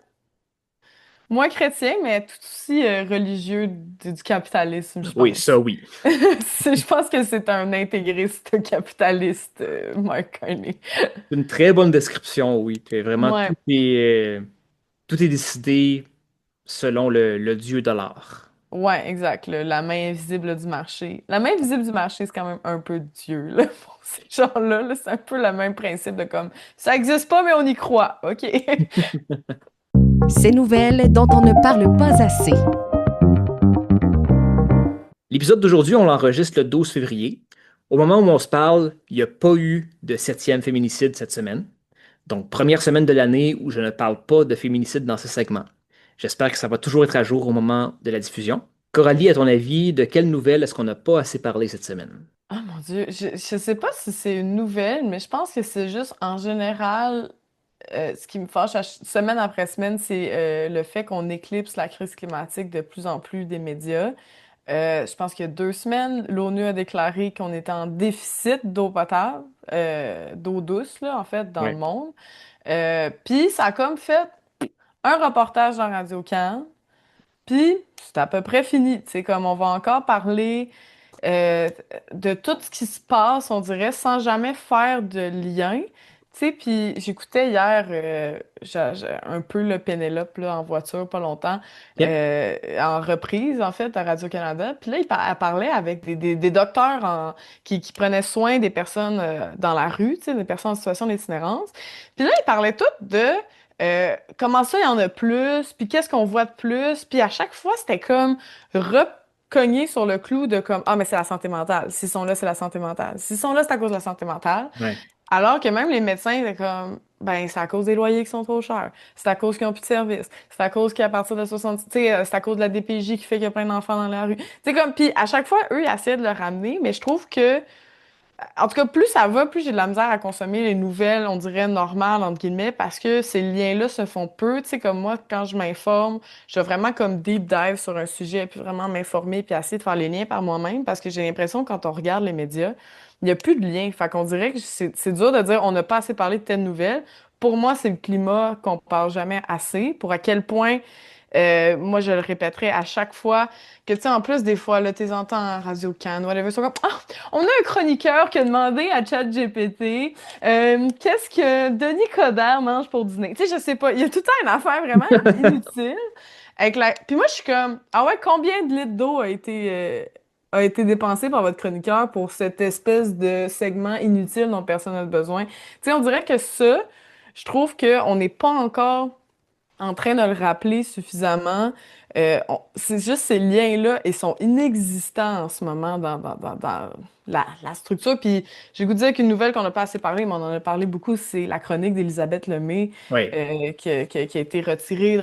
moins chrétien, mais tout aussi religieux du capitalisme, je Oui, ça, pense. oui. Je pense que c'est un intégriste capitaliste, Mark Carney. C'est une très bonne description, oui. Puis vraiment, Ouais, tout est décidé selon le dieu dollar. ouais, exact. La main invisible du marché. La main invisible du marché, c'est quand même un peu Dieu, là, pour ces gens-là. Là, c'est un peu le même principe de comme, ça existe pas, mais on y croit. OK. Ces nouvelles dont on ne parle pas assez. L'épisode d'aujourd'hui, on l'enregistre le 12 février. Au moment où on se parle, il n'y a pas eu de septième féminicide cette semaine. Donc, première semaine de l'année où je ne parle pas de féminicide dans ce segment. J'espère que ça va toujours être à jour au moment de la diffusion. Coralie, à ton avis, de quelles nouvelles est-ce qu'on n'a pas assez parlé cette semaine? Ah mon Dieu, je sais pas si c'est une nouvelle, mais je pense que c'est juste en général, ce qui me fâche semaine après semaine, c'est le fait qu'on éclipse la crise climatique de plus en plus des médias. Je pense qu'il y a 2 semaines, l'ONU a déclaré qu'on était en déficit d'eau potable, d'eau douce, là, en fait, dans le Ouais. monde. Puis ça a comme fait un reportage dans Radio-Can, puis c'est à peu près fini. Tu sais, comme on va encore parler euh, de tout ce qui se passe, on dirait, sans jamais faire de lien. Tu sais, puis j'écoutais hier un peu le Pénélope là, en voiture, pas longtemps, Bien. en reprise, en fait, à Radio-Canada. Puis là, elle parlait avec des docteurs qui prenaient soin des personnes dans la rue, tu sais, des personnes en situation d'itinérance. Puis là, ils parlaient tous de comment ça, il y en a plus, puis qu'est-ce qu'on voit de plus. Puis à chaque fois, c'était comme cogner sur le clou de comme, ah, mais c'est la santé mentale. S'ils sont là, c'est la santé mentale. S'ils sont là, c'est à cause de la santé mentale. Ouais. Alors que même les médecins étaient comme, ben, c'est à cause des loyers qui sont trop chers. C'est à cause qu'ils n'ont plus de services. C'est à cause qu'à partir de 60, tu sais, c'est à cause de la DPJ qui fait qu'il y a plein d'enfants dans la rue. Tu sais, comme, puis à chaque fois, eux, ils essaient de le ramener, mais je trouve que en tout cas, plus ça va, plus j'ai de la misère à consommer les nouvelles, on dirait normales, entre guillemets, parce que ces liens-là se font peu. Tu sais, comme moi, quand je m'informe, je vais vraiment comme deep dive sur un sujet, puis vraiment m'informer, puis essayer de faire les liens par moi-même, parce que j'ai l'impression, quand on regarde les médias, il n'y a plus de lien. Fait qu'on dirait que c'est dur de dire on n'a pas assez parlé de telle nouvelle. Pour moi, c'est le climat qu'on parle jamais assez, pour à quel point moi, je le répéterai à chaque fois que, tu sais, en plus, des fois, là, t'es entends à Radio Can, whatever, ils sont comme, ah, on a un chroniqueur qui a demandé à ChatGPT qu'est-ce que Denis Coderre mange pour dîner. Tu sais, je sais pas, il y a tout le temps une affaire vraiment inutile. Puis moi, je suis comme, ah ouais, combien de litres d'eau a été dépensé par votre chroniqueur pour cette espèce de segment inutile dont personne n'a besoin? Tu sais, on dirait que ça, je trouve qu'on n'est pas encore en train de le rappeler suffisamment. C'est juste ces liens-là, ils sont inexistants en ce moment dans la structure. Puis j'ai goût de dire qu'une nouvelle qu'on n'a pas assez parlé, mais on en a parlé beaucoup, c'est la chronique d'Élisabeth Lemay Ouais. qui a été retirée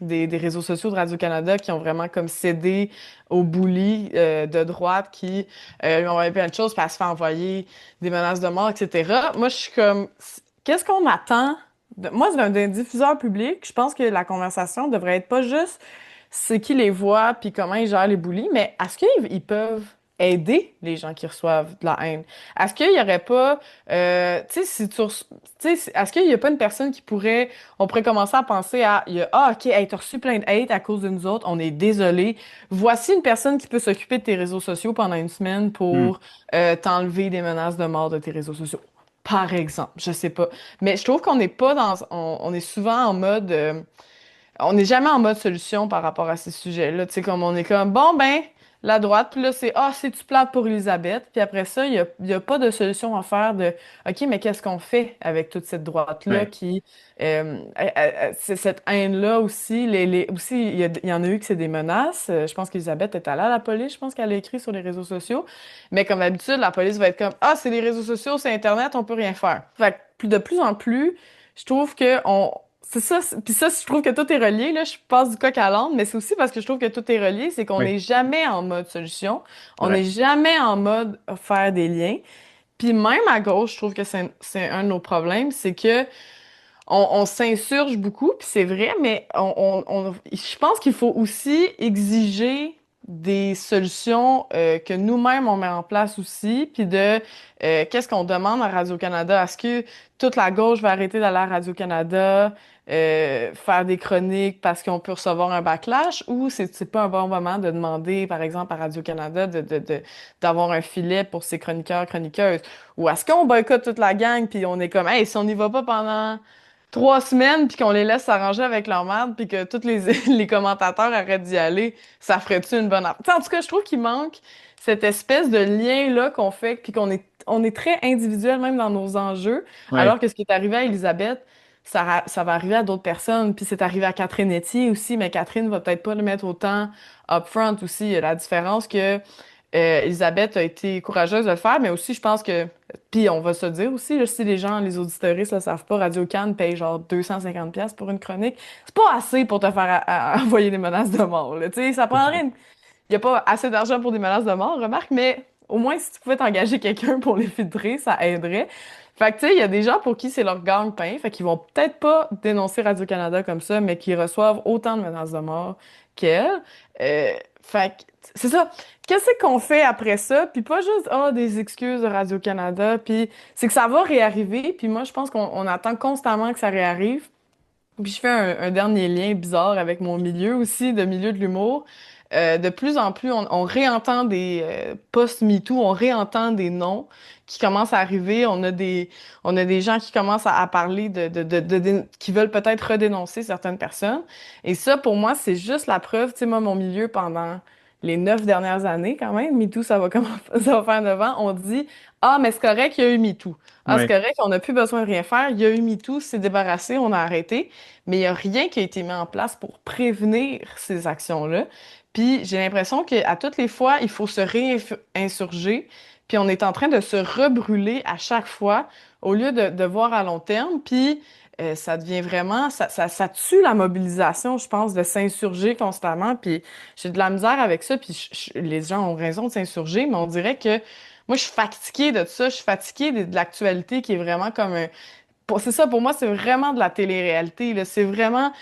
des réseaux sociaux de Radio-Canada qui ont vraiment comme cédé aux bullies de droite qui lui ont envoyé plein de choses, puis elle se fait envoyer des menaces de mort, etc. Moi, je suis comme, qu'est-ce qu'on attend? Moi, d'un diffuseur public, je pense que la conversation devrait être pas juste c'est qui les voit puis comment ils gèrent les bullies, mais est-ce qu'ils peuvent aider les gens qui reçoivent de la haine? Est-ce qu'il y aurait pas, tu sais, si tu, tu sais, est-ce qu'il y a pas une personne qui pourrait, on pourrait commencer à penser à, ah, ok, hey, t'as reçu plein de hate à cause de nous autres, on est désolé. Voici une personne qui peut s'occuper de tes réseaux sociaux pendant une semaine Hmm. pour t'enlever des menaces de mort de tes réseaux sociaux. Par exemple, je sais pas. Mais je trouve qu'on n'est pas on est souvent en mode, on n'est jamais en mode solution par rapport à ces sujets-là. Tu sais, comme on est comme, bon, ben, la droite, puis là, c'est-tu plate pour Elisabeth? Puis après ça, il y a pas de solution à faire de, OK, mais qu'est-ce qu'on fait avec toute cette droite-là Ouais. qui, c'est cette haine-là aussi, aussi, il y en a eu que c'est des menaces. Je pense qu'Elisabeth est allée à la police, je pense qu'elle a écrit sur les réseaux sociaux. Mais comme d'habitude, la police va être comme, ah, c'est les réseaux sociaux, c'est Internet, on peut rien faire. Fait que de plus en plus, je trouve que c'est ça, puis ça, je trouve que tout est relié, là, je passe du coq à l'âne, mais c'est aussi parce que je trouve que tout est relié, c'est qu'on Oui, n'est jamais en mode solution, c'est on vrai. n'est jamais en mode faire des liens. Puis même à gauche, je trouve que c'est un de nos problèmes, c'est que on s'insurge beaucoup, puis c'est vrai, mais je pense qu'il faut aussi exiger des solutions que nous-mêmes on met en place aussi, puis qu'est-ce qu'on demande à Radio-Canada? Est-ce que toute la gauche va arrêter d'aller à Radio-Canada, faire des chroniques parce qu'on peut recevoir un backlash, ou c'est pas un bon moment de demander, par exemple, à Radio-Canada d'avoir un filet pour ses chroniqueurs, chroniqueuses? Ou est-ce qu'on boycotte toute la gang, puis on est comme, hey, si on n'y va pas pendant 3 semaines, puis qu'on les laisse s'arranger avec leur merde, puis que tous les, les commentateurs arrêtent d'y aller, ça ferait-tu une bonne affaire? En tout cas, je trouve qu'il manque cette espèce de lien-là qu'on fait, puis on est très individuel même dans nos enjeux, Ouais. alors que ce qui est arrivé à Elisabeth, ça va arriver à d'autres personnes, puis c'est arrivé à Catherine Etier aussi, mais Catherine va peut-être pas le mettre autant upfront aussi. Il y a la différence que Elisabeth a été courageuse de le faire, mais aussi, je pense que, puis on va se dire aussi, là, si les gens, les auditeuristes le savent pas, Radio-Can paye genre 250 pièces pour une chronique, c'est pas assez pour te faire envoyer des menaces de mort, là. Tu sais, ça prendrait il y a pas assez d'argent pour des menaces de mort, remarque, mais au moins, si tu pouvais t'engager quelqu'un pour les filtrer, ça aiderait. Fait que, tu sais, il y a des gens pour qui c'est leur gagne-pain, fait qu'ils vont peut-être pas dénoncer Radio-Canada comme ça, mais qui reçoivent autant de menaces de mort qu'elle. Fait que, c'est ça. Qu'est-ce qu'on fait après ça? Puis pas juste, des excuses de Radio-Canada, puis c'est que ça va réarriver, puis moi, je pense qu'on attend constamment que ça réarrive. Puis je fais un dernier lien bizarre avec mon milieu aussi, de milieu de l'humour. De plus en plus, on réentend des post-MeToo, on réentend des noms qui commencent à arriver. On a des gens qui commencent à parler qui veulent peut-être redénoncer certaines personnes. Et ça, pour moi, c'est juste la preuve. Tu sais, moi, mon milieu, pendant les 9 dernières années, quand même, MeToo, ça va faire 9 ans, on dit, ah, mais c'est correct, il y a eu MeToo. Ah, c'est Ouais. correct, on n'a plus besoin de rien faire. Il y a eu MeToo, c'est débarrassé, on a arrêté. Mais il n'y a rien qui a été mis en place pour prévenir ces actions-là. Puis j'ai l'impression qu'à toutes les fois, il faut se réinsurger. Puis on est en train de se rebrûler à chaque fois au lieu de voir à long terme. Puis ça devient vraiment, ça tue la mobilisation, je pense, de s'insurger constamment. Puis j'ai de la misère avec ça. Puis les gens ont raison de s'insurger, mais on dirait que moi, je suis fatiguée de ça. Je suis fatiguée de l'actualité qui est vraiment comme c'est ça, pour moi, c'est vraiment de la télé-réalité, là. C'est vraiment,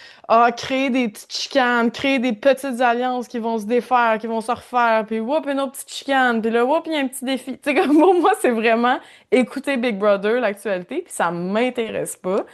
créer des petites chicanes, créer des petites alliances qui vont se défaire, qui vont se refaire, puis whoop, une autre petite chicane, puis là, whoop, il y a un petit défi. Tu sais, comme pour moi, c'est vraiment écouter Big Brother, l'actualité, puis ça m'intéresse pas.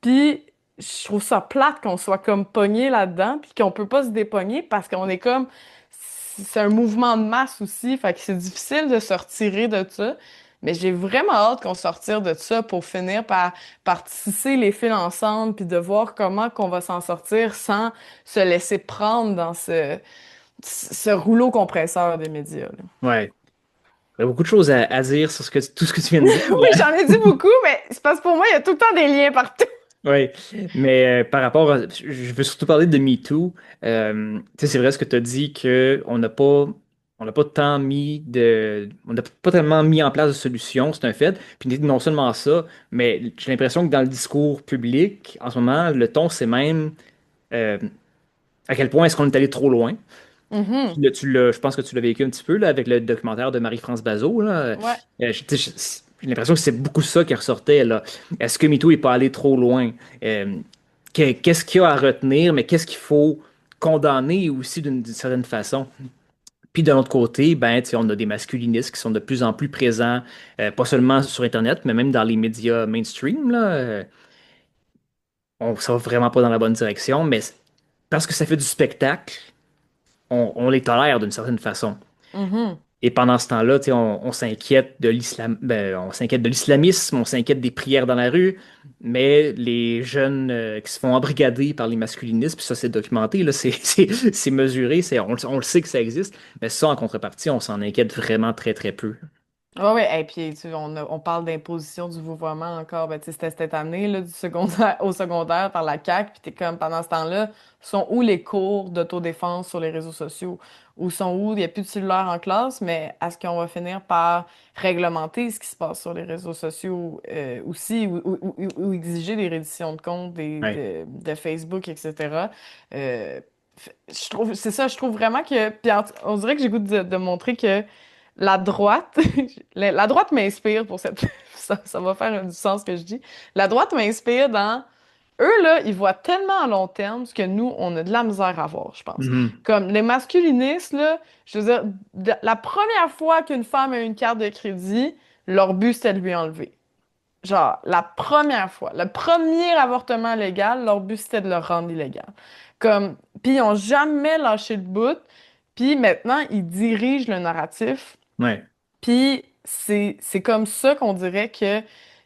Puis je trouve ça plate qu'on soit comme pogné là-dedans, puis qu'on peut pas se dépogner parce qu'on est comme, c'est un mouvement de masse aussi, fait que c'est difficile de se retirer de ça. Mais j'ai vraiment hâte qu'on sortir de ça pour finir par tisser les fils ensemble puis de voir comment qu'on va s'en sortir sans se laisser prendre dans ce rouleau compresseur des médias, là. Ouais. Il y a beaucoup de choses à dire sur tout ce que tu viens de dire. Oui, j'en ai dit beaucoup, mais c'est parce que pour moi, il y a tout le temps des liens partout. Oui, mais par rapport à, je veux surtout parler de MeToo. Tu sais, c'est vrai ce que tu as dit que on n'a pas tant on n'a pas tellement mis en place de solutions, c'est un fait. Puis non seulement ça, mais j'ai l'impression que dans le discours public, en ce moment, le ton, c'est même euh, à quel point est-ce qu'on est allé trop loin. Mhm. Je pense que tu l'as vécu un petit peu là, avec le documentaire de Marie-France Bazot, là. Ouais. Tu sais, j'ai l'impression que c'est beaucoup ça qui ressortait là. Est-ce que MeToo est pas allé trop loin? Qu'est-ce qu'il y a à retenir, mais qu'est-ce qu'il faut condamner aussi d'une certaine façon? Puis de l'autre côté, ben, tu sais, on a des masculinistes qui sont de plus en plus présents, pas seulement sur Internet, mais même dans les médias mainstream, là. Ça va vraiment pas dans la bonne direction, mais parce que ça fait du spectacle, on les tolère d'une certaine façon. Mhm. Et pendant ce temps-là, tu sais, on s'inquiète de on s'inquiète de l'islamisme, on s'inquiète des prières dans la rue, mais les jeunes qui se font embrigader par les masculinistes, puis ça c'est documenté, là, c'est mesuré, on le sait que ça existe, mais ça en contrepartie, on s'en inquiète vraiment très très peu. Ouais, ouais, et puis on parle d'imposition du vouvoiement encore. Ben, tu sais, c'était cette année là, du secondaire au secondaire par la CAQ, puis t'es comme pendant ce temps-là, sont où les cours d'autodéfense sur les réseaux sociaux? Où sont où? Il n'y a plus de cellulaire en classe, mais est-ce qu'on va finir par réglementer ce qui se passe sur les réseaux sociaux aussi, ou exiger des redditions de comptes Ouais. de Facebook, etc. Euh, c'est ça, je trouve vraiment que. Puis on dirait que j'ai goût de montrer que la droite, la droite m'inspire pour cette. Ça va faire du sens ce que je dis. La droite m'inspire dans. Eux, là, ils voient tellement à long terme ce que nous, on a de la misère à voir, je pense. Mhm. Comme les masculinistes, là, je veux dire, la première fois qu'une femme a une carte de crédit, leur but, c'était de lui enlever. Genre, la première fois, le premier avortement légal, leur but, c'était de le rendre illégal. Comme, puis ils ont jamais lâché le bout. Puis maintenant, ils dirigent le narratif. Ouais. Puis c'est comme ça qu'on dirait que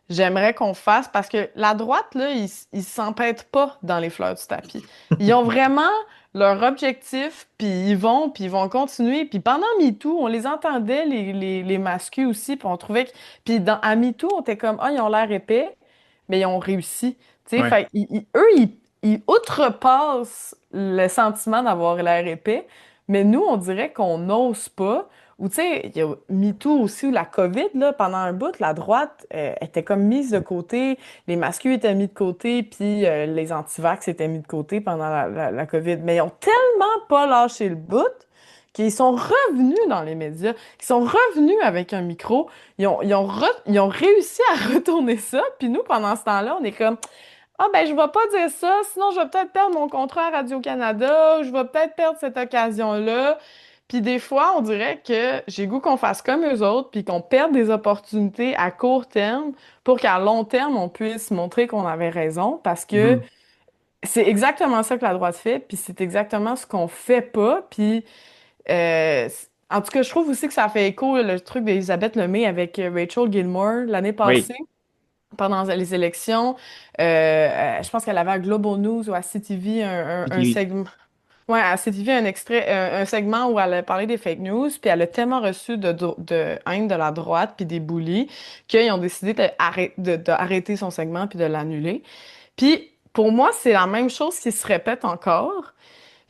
j'aimerais qu'on fasse parce que la droite, là, ils s'empêtent pas dans les fleurs du tapis. Ils ont vraiment leur objectif, puis ils vont continuer. Puis pendant MeToo, on les entendait, les masculins aussi, puis on trouvait que... Puis à MeToo, on était comme, ah, ils ont l'air épais, mais ils ont réussi. Tu sais, Ouais. fait, ils outrepassent le sentiment d'avoir l'air épais, mais nous, on dirait qu'on n'ose pas. Ou tu sais, il y a MeToo aussi, ou la COVID, là, pendant un bout, la droite était comme mise de côté, les masculins étaient mis de côté, puis les antivax étaient mis de côté pendant la COVID. Mais ils ont tellement pas lâché le bout qu'ils sont revenus dans les médias, qu'ils sont revenus avec un micro, ils ont réussi à retourner ça, puis nous, pendant ce temps-là, on est comme, ah ben je vais pas dire ça, sinon je vais peut-être perdre mon contrat à Radio-Canada, ou je vais peut-être perdre cette occasion-là. Puis des fois, on dirait que j'ai goût qu'on fasse comme eux autres, puis qu'on perde des opportunités à court terme pour qu'à long terme, on puisse montrer qu'on avait raison, parce que Mhm. c'est exactement ça que la droite fait, puis c'est exactement ce qu'on fait pas. Puis en tout cas, je trouve aussi que ça fait écho le truc d'Elisabeth Lemay avec Rachel Gilmore l'année Oui. passée pendant les élections. Je pense qu'elle avait à Global News ou à CTV un Puis, segment. Ouais, à CTV, un extrait, un segment où elle a parlé des fake news, puis elle a tellement reçu de haine de la droite puis des bullies qu'ils ont décidé d'arrêter son segment puis de l'annuler. Puis pour moi, c'est la même chose qui se répète encore.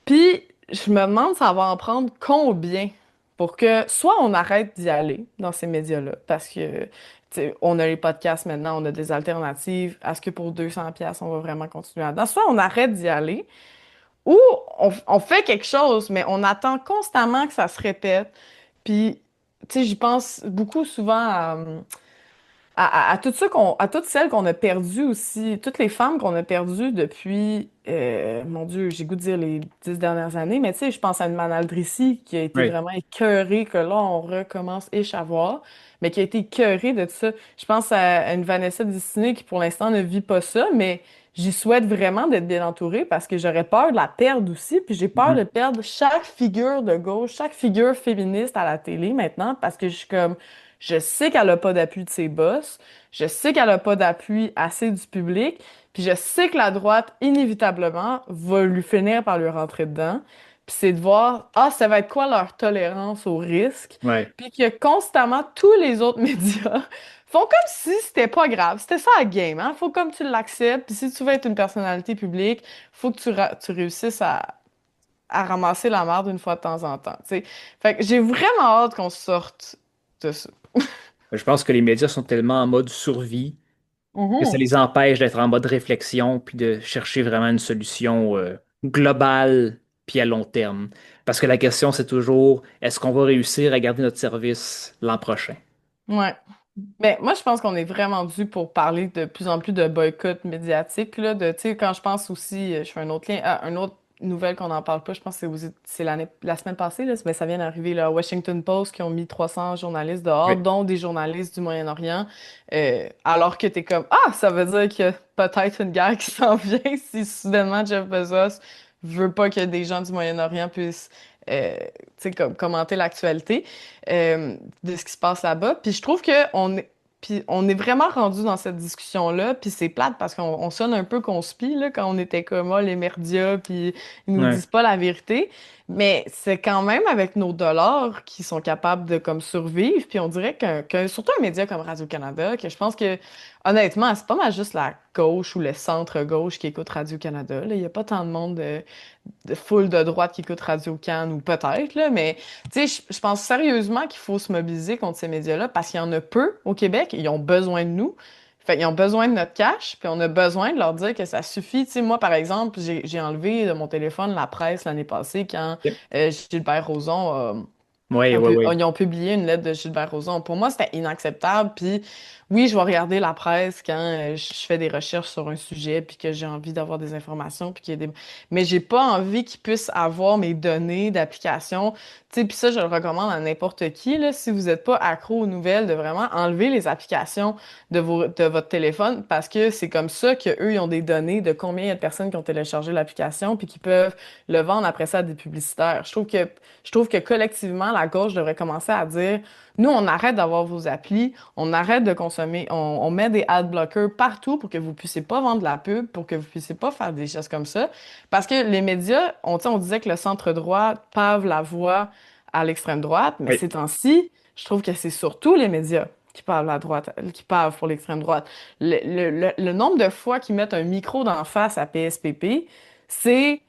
Puis je me demande, ça va en prendre combien pour que soit on arrête d'y aller dans ces médias-là, parce que tu sais, on a les podcasts maintenant, on a des alternatives. Est-ce que pour 200 pièces on va vraiment continuer là-dedans? Soit on arrête d'y aller, ou on fait quelque chose, mais on attend constamment que ça se répète. Puis, tu sais, j'y pense beaucoup souvent à tout ça à toutes celles qu'on a perdues aussi, toutes les femmes qu'on a perdues depuis, mon Dieu, j'ai goût de dire les 10 dernières années, mais tu sais, je pense à une Manal Drissi qui a été oui. vraiment écœurée, que là, on recommence à voir, mais qui a été écœurée de tout ça. Je pense à une Vanessa Destinée qui, pour l'instant, ne vit pas ça, mais j'y souhaite vraiment d'être bien entourée parce que j'aurais peur de la perdre aussi, puis j'ai peur de Mhm. perdre chaque figure de gauche, chaque figure féministe à la télé maintenant, parce que je suis comme... Je sais qu'elle n'a pas d'appui de ses boss. Je sais qu'elle n'a pas d'appui assez du public. Puis je sais que la droite, inévitablement, va lui finir par lui rentrer dedans. Puis c'est de voir, ah, ça va être quoi leur tolérance au risque. Ouais. Puis que constamment, tous les autres médias font comme si c'était pas grave. C'était ça la game, hein? Faut comme tu l'acceptes. Puis si tu veux être une personnalité publique, faut que tu réussisses à ramasser la merde une fois de temps en temps, tu sais. Fait que j'ai vraiment hâte qu'on sorte de ça. Je pense que les médias sont tellement en mode survie que ça Mhm. les empêche d'être en mode réflexion puis de chercher vraiment une solution globale puis à long terme. Parce que la question, c'est toujours, est-ce qu'on va réussir à garder notre service l'an prochain? Ouais. Mais moi, je pense qu'on est vraiment dû pour parler de plus en plus de boycott médiatique, là, tu sais, quand je pense aussi, je fais un autre lien, à une autre nouvelle qu'on n'en parle pas, je pense que c'est la semaine passée, là, mais ça vient d'arriver, là, Washington Post qui ont mis 300 journalistes dehors, Oui. dont des journalistes du Moyen-Orient, alors que t'es comme, ah, ça veut dire qu'il y a peut-être une guerre qui s'en vient si soudainement Jeff Bezos veut pas que des gens du Moyen-Orient puissent tu sais, comme commenter l'actualité de ce qui se passe là-bas. Puis je trouve puis on est vraiment rendu dans cette discussion-là, puis c'est plate parce qu'on sonne un peu conspi, là, quand on était comme, ah, les merdias, puis ils nous Ouais. disent pas la vérité. Mais c'est quand même avec nos dollars qui sont capables de comme survivre. Puis on dirait surtout un média comme Radio-Canada, que je pense que honnêtement, c'est pas mal juste la gauche ou le centre-gauche qui écoute Radio-Canada. Là. Il y a pas tant de monde de foule de droite qui écoute Radio-Can ou peut-être, là, mais tu sais, je pense sérieusement qu'il faut se mobiliser contre ces médias-là parce qu'il y en a peu au Québec, ils ont besoin de nous. Fait ils ont besoin de notre cash, puis on a besoin de leur dire que ça suffit. Tu sais, moi, par exemple, j'ai enlevé de mon téléphone la presse l'année passée quand Ok. Gilbert Rozon Ouais, ouais, ouais. ils ont publié une lettre de Gilbert Rozon. Pour moi, c'était inacceptable. Puis oui, je vais regarder la presse quand je fais des recherches sur un sujet puis que j'ai envie d'avoir des informations puis qu'il y a des... Mais j'ai pas envie qu'ils puissent avoir mes données d'application. Tu sais, puis ça, je le recommande à n'importe qui, là. Si vous n'êtes pas accro aux nouvelles, de vraiment enlever les applications de votre téléphone parce que c'est comme ça qu'eux, ils ont des données de combien il y a de personnes qui ont téléchargé l'application puis qui peuvent le vendre après ça à des publicitaires. Je trouve que collectivement, la gauche devrait commencer à dire, nous, on arrête d'avoir vos applis, on arrête de consommer, on met des ad blockers partout pour que vous puissiez pas vendre de la pub, pour que vous puissiez pas faire des choses comme ça. Parce que les médias, tu sais, on disait que le centre droit pave la voie à l'extrême droite, mais Oui, ces temps-ci, je trouve que c'est surtout les médias qui pavent la droite, qui pavent pour l'extrême droite. Le nombre de fois qu'ils mettent un micro d'en face à PSPP, c'est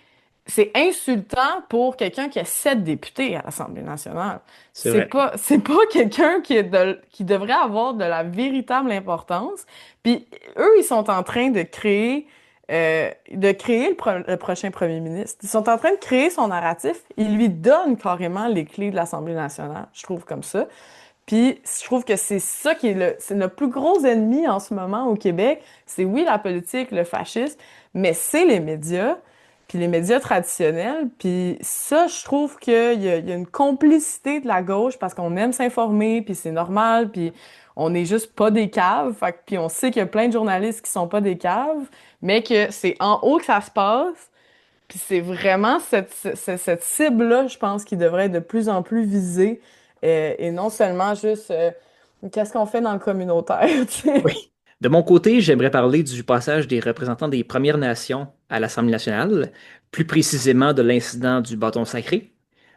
c'est insultant pour quelqu'un qui a 7 députés à l'Assemblée nationale. c'est vrai. C'est pas quelqu'un qui devrait avoir de la véritable importance. Puis eux, ils sont en train de créer le prochain premier ministre. Ils sont en train de créer son narratif. Ils lui donnent carrément les clés de l'Assemblée nationale, je trouve comme ça. Puis je trouve que c'est ça qui est c'est notre plus gros ennemi en ce moment au Québec. C'est oui la politique, le fascisme, mais c'est les médias, puis les médias traditionnels. Puis ça, je trouve qu'il y a une complicité de la gauche parce qu'on aime s'informer, puis c'est normal, puis on n'est juste pas des caves. Fait puis on sait qu'il y a plein de journalistes qui sont pas des caves, mais que c'est en haut que ça se passe. Puis c'est vraiment cette cible-là, je pense, qui devrait être de plus en plus visée et non seulement juste qu'est-ce qu'on fait dans le communautaire, tu sais. Oui. De mon côté, j'aimerais parler du passage des représentants des Premières Nations à l'Assemblée nationale, plus précisément de l'incident du bâton sacré.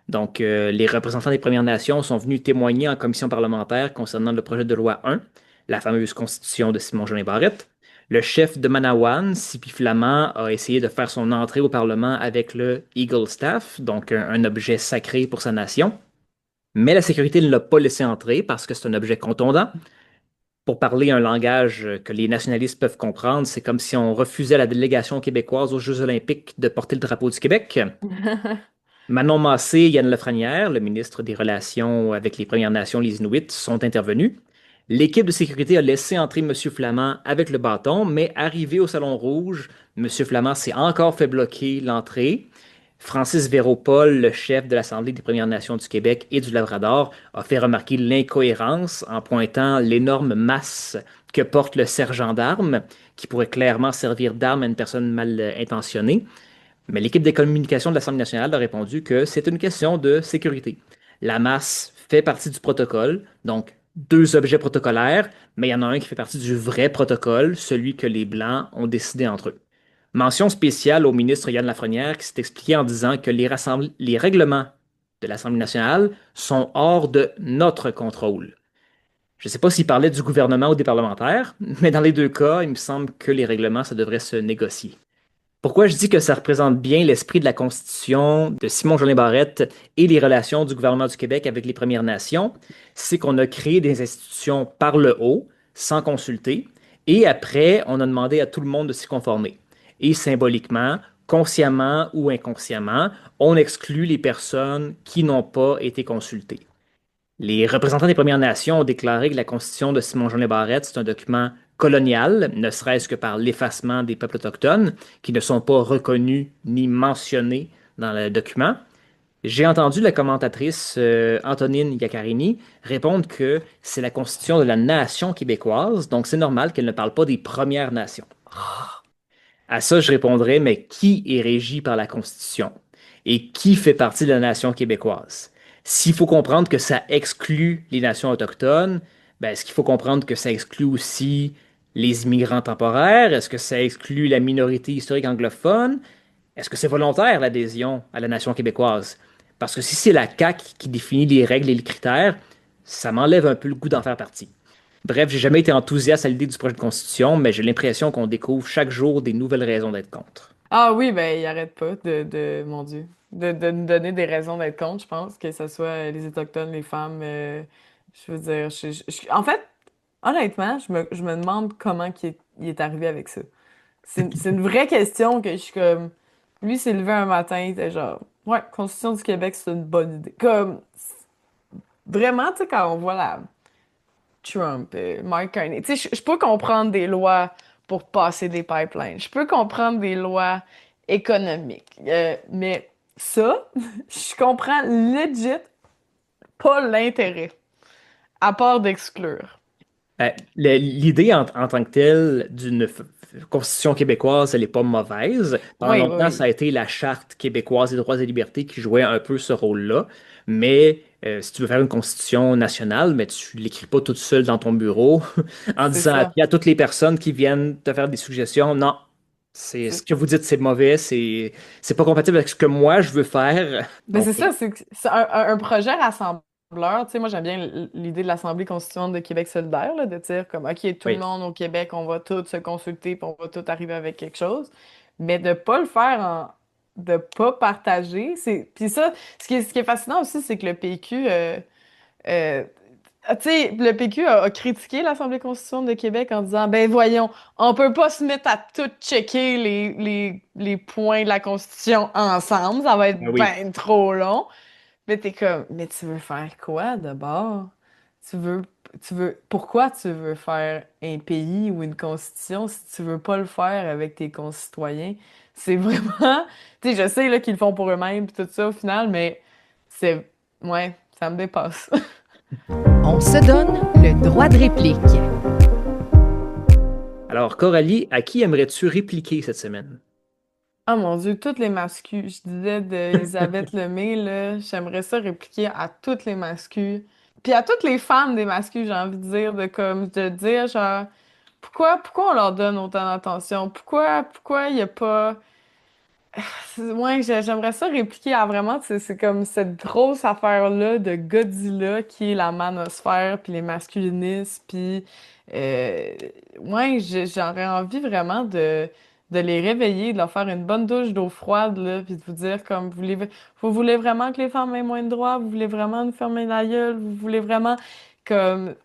Donc, les représentants des Premières Nations sont venus témoigner en commission parlementaire concernant le projet de loi 1, la fameuse constitution de Simon-Jolin Barrette. Le chef de Manawan, Sipi Flamand, a essayé de faire son entrée au Parlement avec le Eagle Staff, donc un objet sacré pour sa nation. Mais la sécurité ne l'a pas laissé entrer parce que c'est un objet contondant. Pour parler un langage que les nationalistes peuvent comprendre, c'est comme si on refusait à la délégation québécoise aux Jeux olympiques de porter le drapeau du Québec. Manon Massé et Yann Lafrenière, le ministre des Relations avec les Premières Nations, les Inuits, sont intervenus. L'équipe de sécurité a laissé entrer M. Flamand avec le bâton, mais arrivé au Salon Rouge, M. Flamand s'est encore fait bloquer l'entrée. Francis Véropol, le chef de l'Assemblée des Premières Nations du Québec et du Labrador, a fait remarquer l'incohérence en pointant l'énorme masse que porte le sergent d'armes, qui pourrait clairement servir d'arme à une personne mal intentionnée. Mais l'équipe des communications de l'Assemblée nationale a répondu que c'est une question de sécurité. La masse fait partie du protocole, donc deux objets protocolaires, mais il y en a un qui fait partie du vrai protocole, celui que les Blancs ont décidé entre eux. Mention spéciale au ministre Yann Lafrenière qui s'est expliqué en disant que les règlements de l'Assemblée nationale sont hors de notre contrôle. Je ne sais pas s'il parlait du gouvernement ou des parlementaires, mais dans les deux cas, il me semble que les règlements, ça devrait se négocier. Pourquoi je dis que ça représente bien l'esprit de la Constitution de Simon-Jolin Barrette et les relations du gouvernement du Québec avec les Premières Nations, c'est qu'on a créé des institutions par le haut, sans consulter, et après, on a demandé à tout le monde de s'y conformer. Et symboliquement, consciemment ou inconsciemment, on exclut les personnes qui n'ont pas été consultées. Les représentants des Premières Nations ont déclaré que la Constitution de Simon-Jolin Barrette, c'est un document colonial, ne serait-ce que par l'effacement des peuples autochtones, qui ne sont pas reconnus ni mentionnés dans le document. J'ai entendu la commentatrice Antonine Iaccarini répondre que c'est la Constitution de la nation québécoise, donc c'est normal qu'elle ne parle pas des Premières Nations. À ça, je répondrais, mais qui est régi par la Constitution? et qui fait partie de la nation québécoise. S'il faut comprendre que ça exclut les nations autochtones, ben, est-ce qu'il faut comprendre que ça exclut aussi les immigrants temporaires? Est-ce que ça exclut la minorité historique anglophone? Est-ce que c'est volontaire l'adhésion à la nation québécoise? Parce que si c'est la CAQ qui définit les règles et les critères, ça m'enlève un peu le goût d'en faire partie. Bref, j'ai jamais été enthousiaste à l'idée du projet de constitution, mais j'ai l'impression qu'on découvre chaque jour des nouvelles raisons d'être contre. Ah oui, ben il arrête pas mon Dieu, de nous donner des raisons d'être contre, je pense, que ce soit les Autochtones, les femmes, je veux dire, en fait, honnêtement, je me demande comment il est arrivé avec ça. C'est une vraie question que je suis comme, lui s'est levé un matin, il était genre, ouais, Constitution du Québec, c'est une bonne idée. Comme, vraiment, tu sais, quand on voit la Trump, Mark Carney, tu sais, je peux comprendre des lois pour passer des pipelines. Je peux comprendre des lois économiques. Mais ça, je comprends legit pas l'intérêt, à part d'exclure. L'idée en tant que telle d'une constitution québécoise, elle n'est pas mauvaise. Pendant Oui, oui, longtemps, ça oui. a été la Charte québécoise des droits et libertés qui jouait un peu ce rôle-là. Mais si tu veux faire une constitution nationale, mais tu ne l'écris pas toute seule dans ton bureau en C'est disant ça. à toutes les personnes qui viennent te faire des suggestions, non, c'est ce C'est que vous dites, c'est mauvais, c'est pas compatible avec ce que moi je veux faire. Ben Donc, c'est ça, c'est un projet rassembleur. Tu sais, moi, j'aime bien l'idée de l'Assemblée constituante de Québec solidaire, là, de dire comme, OK, tout le oui. monde au Québec, on va tous se consulter, puis on va tous arriver avec quelque chose. Mais de pas le faire de pas partager, c'est... Puis ça, ce qui est fascinant aussi, c'est que le PQ, euh, tu sais, le PQ a critiqué l'Assemblée constituante de Québec en disant, ben voyons, on peut pas se mettre à tout checker les points de la Constitution ensemble, ça va être Ben oui. ben trop long. Mais t'es comme, mais tu veux faire quoi d'abord? Tu veux, pourquoi tu veux faire un pays ou une constitution si tu veux pas le faire avec tes concitoyens? C'est vraiment, tu sais, je sais là qu'ils le font pour eux-mêmes pis tout ça au final, mais c'est, ouais, ça me dépasse. On se donne le droit de réplique. Alors, Coralie, à qui aimerais-tu répliquer cette semaine? Oh mon Dieu, toutes les mascus. Je disais d'Elisabeth Lemay, là, j'aimerais ça répliquer à toutes les mascus. Puis à toutes les femmes des mascus, j'ai envie de dire, de dire, genre, pourquoi on leur donne autant d'attention? Pourquoi il n'y a pas. Ouais, j'aimerais ça répliquer à vraiment, c'est comme cette grosse affaire-là de Godzilla qui est la manosphère, puis les masculinistes, puis euh, ouais, j'aurais envie vraiment de les réveiller, de leur faire une bonne douche d'eau froide, là, puis de vous dire comme, vous voulez vraiment que les femmes aient moins de droits, vous voulez vraiment nous fermer la gueule, vous voulez vraiment comme,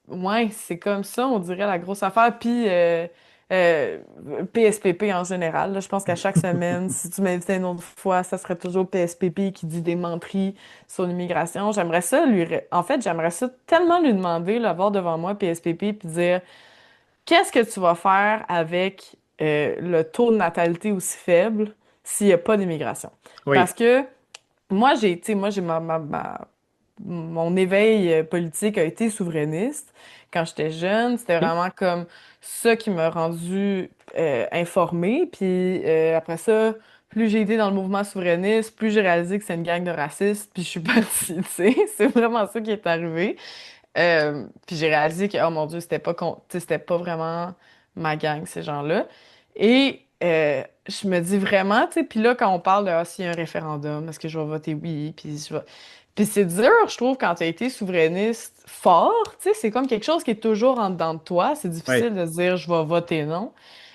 ouais, c'est comme ça, on dirait la grosse affaire, puis euh, PSPP en général. Là, je pense qu'à chaque semaine, si tu m'invitais une autre fois, ça serait toujours PSPP qui dit des menteries sur l'immigration. J'aimerais ça En fait, j'aimerais ça tellement lui demander, là, voir devant moi PSPP, puis dire qu'est-ce que tu vas faire avec le taux de natalité aussi faible s'il n'y a pas d'immigration? Oui. Parce que tu sais, moi, j'ai mon éveil politique a été souverainiste. Quand j'étais jeune, c'était vraiment comme ça qui m'a rendu informée. Puis après ça, plus j'ai été dans le mouvement souverainiste, plus j'ai réalisé que c'est une gang de racistes. Puis je suis partie, tu sais. C'est vraiment ça qui est arrivé. Puis j'ai réalisé que, oh mon Dieu, tu sais, c'était pas vraiment ma gang, ces gens-là. Et je me dis vraiment, tu sais, puis là, quand on parle de, ah, s'il y a un référendum, est-ce que je vais voter oui, puis je vais... Puis c'est dur, je trouve, quand tu as été souverainiste fort, tu sais, c'est comme quelque chose qui est toujours en dedans de toi. C'est Oui. difficile de se dire, je vais voter non.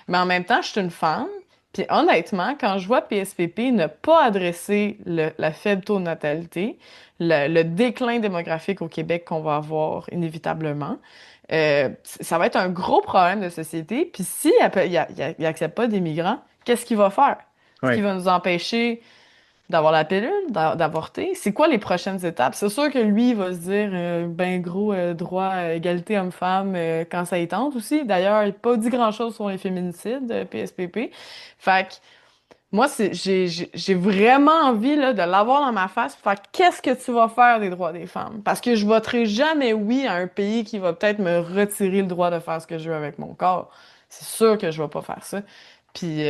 Mais en même temps, je suis une femme. Puis honnêtement, quand je vois PSPP ne pas adresser la faible taux de natalité, le déclin démographique au Québec qu'on va avoir inévitablement, ça va être un gros problème de société. Puis si il accepte pas des migrants, qu'est-ce qu'il va faire? Est-ce qu'il Oui. va nous empêcher d'avoir la pilule, d'avorter? C'est quoi les prochaines étapes? C'est sûr que lui, il va se dire, ben gros, droit, égalité homme-femme, quand ça y tente aussi. D'ailleurs, il n'a pas dit grand-chose sur les féminicides, PSPP. Fait que moi, j'ai vraiment envie là, de l'avoir dans ma face. Fait que qu'est-ce que tu vas faire des droits des femmes? Parce que je voterai jamais oui à un pays qui va peut-être me retirer le droit de faire ce que je veux avec mon corps. C'est sûr que je vais pas faire ça. Puis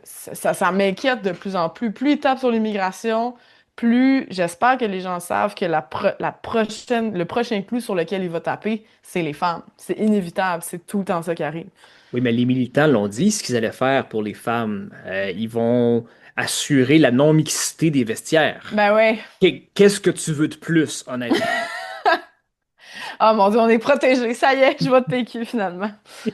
ça m'inquiète de plus en plus. Plus ils tapent sur l'immigration, plus j'espère que les gens savent que le prochain clou sur lequel il va taper, c'est les femmes. C'est inévitable, c'est tout le temps ça qui arrive. Oui, mais les militants l'ont dit, ce qu'ils allaient faire pour les femmes. Ils vont assurer la non-mixité des vestiaires. Ben ouais. Qu'est-ce que tu veux de plus, honnêtement? Ah mon Dieu, on est protégés. Ça y est, je vote PQ finalement.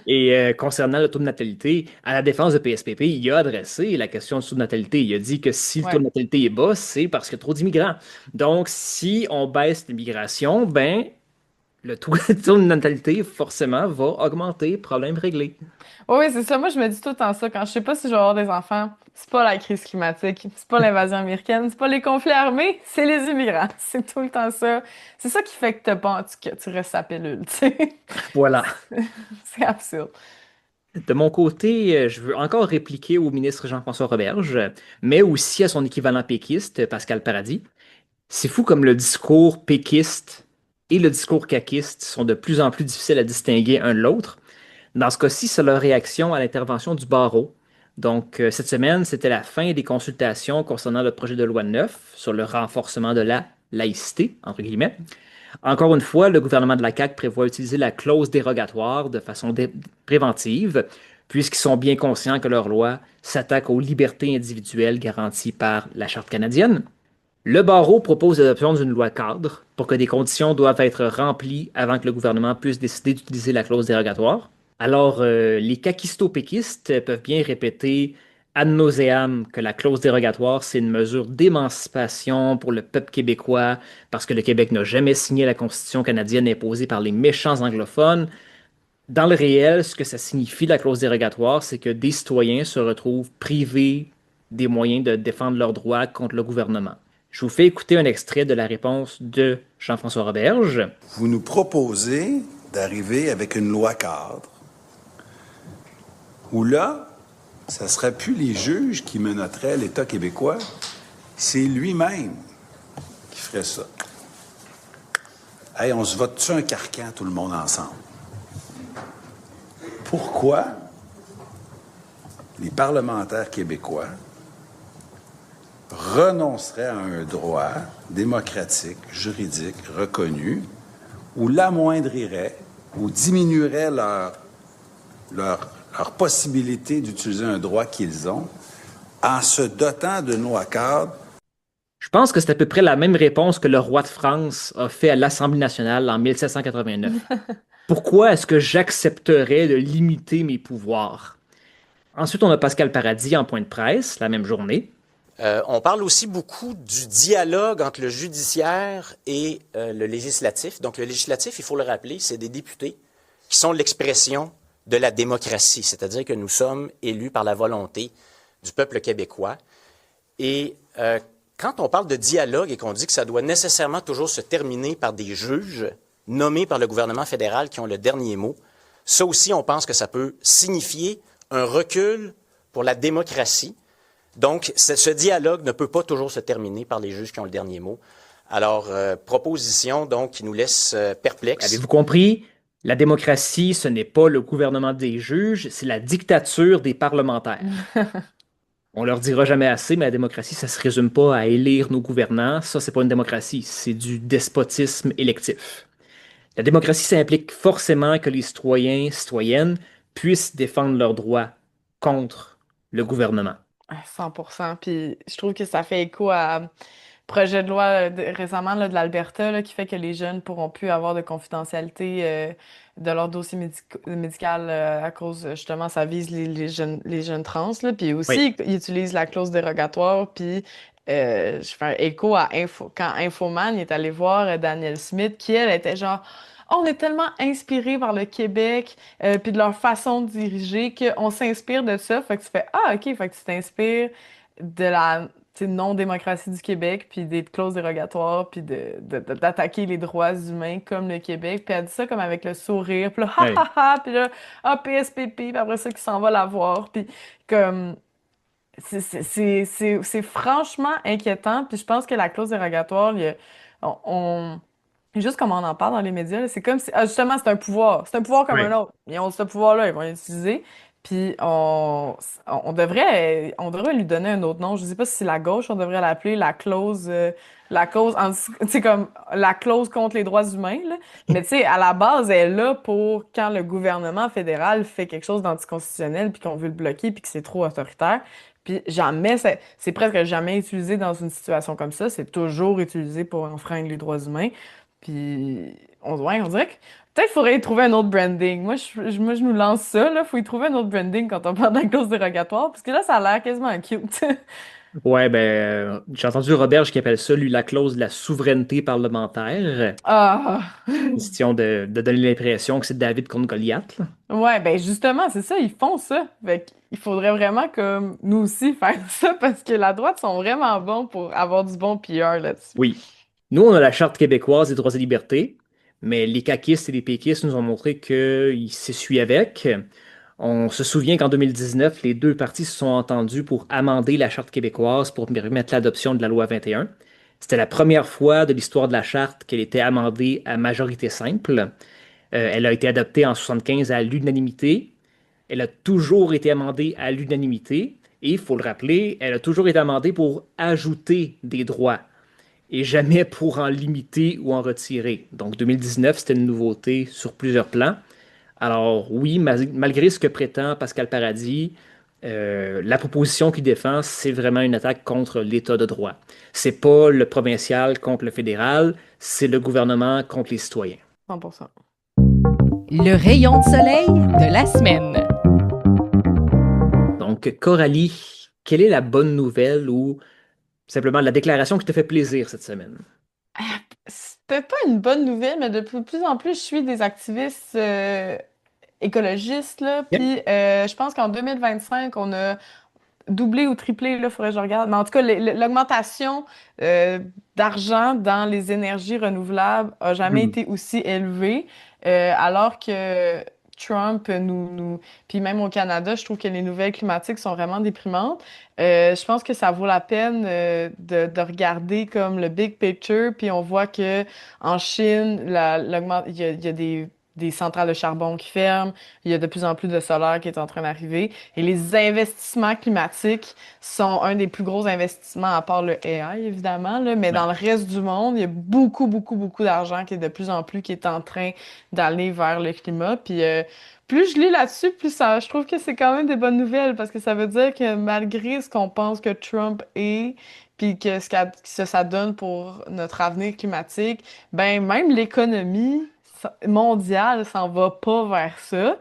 Et concernant le taux de natalité, à la défense de PSPP, il a adressé la question du taux de natalité. Il a dit que si le taux Ouais. de natalité est bas, c'est parce qu'il y a trop d'immigrants. Donc, si on baisse l'immigration, ben, le taux, le taux de natalité, forcément, va augmenter. Problème réglé. Oui, oui, c'est ça. Moi, je me dis tout le temps ça. Quand je sais pas si je vais avoir des enfants, c'est pas la crise climatique, c'est pas l'invasion américaine, c'est pas les conflits armés, c'est les immigrants. C'est tout le temps ça. C'est ça qui fait que que tu restes sa pilule, tu sais. Voilà. C'est absurde. De mon côté, je veux encore répliquer au ministre Jean-François Roberge, mais aussi à son équivalent péquiste, Pascal Paradis. C'est fou comme le discours péquiste et le discours caquiste sont de plus en plus difficiles à distinguer un de l'autre. Dans ce cas-ci, c'est leur réaction à l'intervention du barreau. Donc, cette semaine, c'était la fin des consultations concernant le projet de loi 9 sur le renforcement de la laïcité, entre guillemets. Encore une fois, le gouvernement de la CAQ prévoit utiliser la clause dérogatoire de façon préventive, puisqu'ils sont bien conscients que leur loi s'attaque aux libertés individuelles garanties par la Charte canadienne. Le barreau propose l'adoption d'une loi cadre pour que des conditions doivent être remplies avant que le gouvernement puisse décider d'utiliser la clause dérogatoire. Alors, les caquisto-péquistes peuvent bien répéter ad nauseam que la clause dérogatoire, c'est une mesure d'émancipation pour le peuple québécois parce que le Québec n'a jamais signé la Constitution canadienne imposée par les méchants anglophones. Dans le réel, ce que ça signifie, la clause dérogatoire, c'est que des citoyens se retrouvent privés des moyens de défendre leurs droits contre le gouvernement. Je vous fais écouter un extrait de la réponse de Jean-François Roberge. Vous nous proposez d'arriver avec une loi cadre où là, ça ne serait plus les juges qui menotteraient l'État québécois, c'est lui-même qui ferait ça. Hey, on se vote-tu un carcan, tout le monde ensemble? Pourquoi les parlementaires québécois renonceraient à un droit démocratique, juridique, reconnu, ou l'amoindriraient, ou diminueraient leur possibilité d'utiliser un droit qu'ils ont en se dotant d'une loi cadre? Je pense que c'est à peu près la même réponse que le roi de France a fait à l'Assemblée nationale en 1789. Pourquoi est-ce que j'accepterais de limiter mes pouvoirs? Ensuite, on a Pascal Paradis en point de presse, la même journée. On parle aussi beaucoup du dialogue entre le judiciaire et le législatif. Donc, le législatif, il faut le rappeler, c'est des députés qui sont l'expression de la démocratie, c'est-à-dire que nous sommes élus par la volonté du peuple québécois. Et quand on parle de dialogue et qu'on dit que ça doit nécessairement toujours se terminer par des juges nommés par le gouvernement fédéral qui ont le dernier mot, ça aussi, on pense que ça peut signifier un recul pour la démocratie. Donc, ce dialogue ne peut pas toujours se terminer par les juges qui ont le dernier mot. Alors, proposition, donc, qui nous laisse perplexes. Avez-vous compris? La démocratie, ce n'est pas le gouvernement des juges, c'est la dictature des parlementaires. On leur dira jamais assez, mais la démocratie, ça se résume pas à élire nos gouvernants. Ça, c'est pas une démocratie, c'est du despotisme électif. La démocratie, ça implique forcément que les citoyens, citoyennes puissent défendre leurs droits contre le gouvernement. 100%. Puis je trouve que ça fait écho à projet de loi récemment là, de l'Alberta là, qui fait que les jeunes pourront plus avoir de confidentialité de leur dossier médical à cause, justement, ça vise les jeunes trans. Là. Puis Oui. aussi, ils utilisent la clause dérogatoire. Puis je fais écho à quand Infoman il est allé voir Danielle Smith, qui, elle, était genre... Oh, on est tellement inspiré par le Québec puis de leur façon de diriger qu'on s'inspire de ça. Fait que tu fais, ah, OK, fait que tu t'inspires de la non-démocratie du Québec, puis des clauses dérogatoires, puis d'attaquer les droits humains comme le Québec. Puis elle dit ça comme avec le sourire, puis là, ha Oui. ha ha, puis là, ah, PSPP, puis après ça, qui s'en va la voir. Puis comme, c'est franchement inquiétant, puis je pense que la clause dérogatoire, on- juste comme on en parle dans les médias, là, c'est comme si, ah, justement, c'est un pouvoir comme Oui. un autre. Ils ont ce pouvoir-là, ils vont l'utiliser. Puis on devrait lui donner un autre nom. Je sais pas si c'est la gauche, on devrait l'appeler la clause, tu sais, comme la clause contre les droits humains, là. Mais tu sais, à la base, elle est là pour quand le gouvernement fédéral fait quelque chose d'anticonstitutionnel, puis qu'on veut le bloquer, puis que c'est trop autoritaire. Puis jamais, c'est presque jamais utilisé dans une situation comme ça. C'est toujours utilisé pour enfreindre les droits humains. Puis ouais, on dirait que peut-être qu'il faudrait y trouver un autre branding. Moi, je nous lance ça, là. Faut y trouver un autre branding quand on parle de la clause dérogatoire, parce que là, ça a l'air quasiment cute. Ouais, j'ai entendu Roberge qui appelle ça, lui, la clause de la souveraineté parlementaire. Ah! Question de donner l'impression que c'est David contre Goliath, là. Ouais, ben justement, c'est ça, ils font ça. Fait qu'il faudrait vraiment, comme nous aussi, faire ça, parce que la droite sont vraiment bons pour avoir du bon PR là-dessus. Oui. Nous, on a la Charte québécoise des droits et libertés, mais les caquistes et les péquistes nous ont montré qu'ils s'essuient avec. On se souvient qu'en 2019, les deux partis se sont entendus pour amender la Charte québécoise pour permettre l'adoption de la loi 21. C'était la première fois de l'histoire de la Charte qu'elle était amendée à majorité simple. Elle a été adoptée en 75 à l'unanimité. Elle a toujours été amendée à l'unanimité. Et il faut le rappeler, elle a toujours été amendée pour ajouter des droits et jamais pour en limiter ou en retirer. Donc 2019, c'était une nouveauté sur plusieurs plans. Alors oui, malgré ce que prétend Pascal Paradis, la proposition qu'il défend, c'est vraiment une attaque contre l'État de droit. C'est pas le provincial contre le fédéral, c'est le gouvernement contre les citoyens. 100%. Le rayon de soleil de la semaine. Donc Coralie, quelle est la bonne nouvelle ou simplement la déclaration qui te fait plaisir cette semaine? C'était pas une bonne nouvelle, mais de plus en plus, je suis des activistes écologistes, là. Yep. Puis je pense qu'en 2025, on a doublé ou triplé, là, faudrait que je regarde. Mais en tout cas, l'augmentation d'argent dans les énergies renouvelables a jamais Mhm. été aussi élevée, alors que puis même au Canada, je trouve que les nouvelles climatiques sont vraiment déprimantes. Je pense que ça vaut la peine de regarder comme le big picture, puis on voit que en Chine, il y a des centrales de charbon qui ferment, il y a de plus en plus de solaire qui est en train d'arriver. Et les investissements climatiques sont un des plus gros investissements, à part le AI, évidemment, là, mais Ouais. dans le reste du monde, il y a beaucoup, beaucoup, beaucoup d'argent qui est de plus en plus qui est en train d'aller vers le climat. Puis plus je lis là-dessus, plus je trouve que c'est quand même des bonnes nouvelles parce que ça veut dire que malgré ce qu'on pense que Trump est, puis que ça donne pour notre avenir climatique, ben même l'économie mondiale s'en va pas vers ça.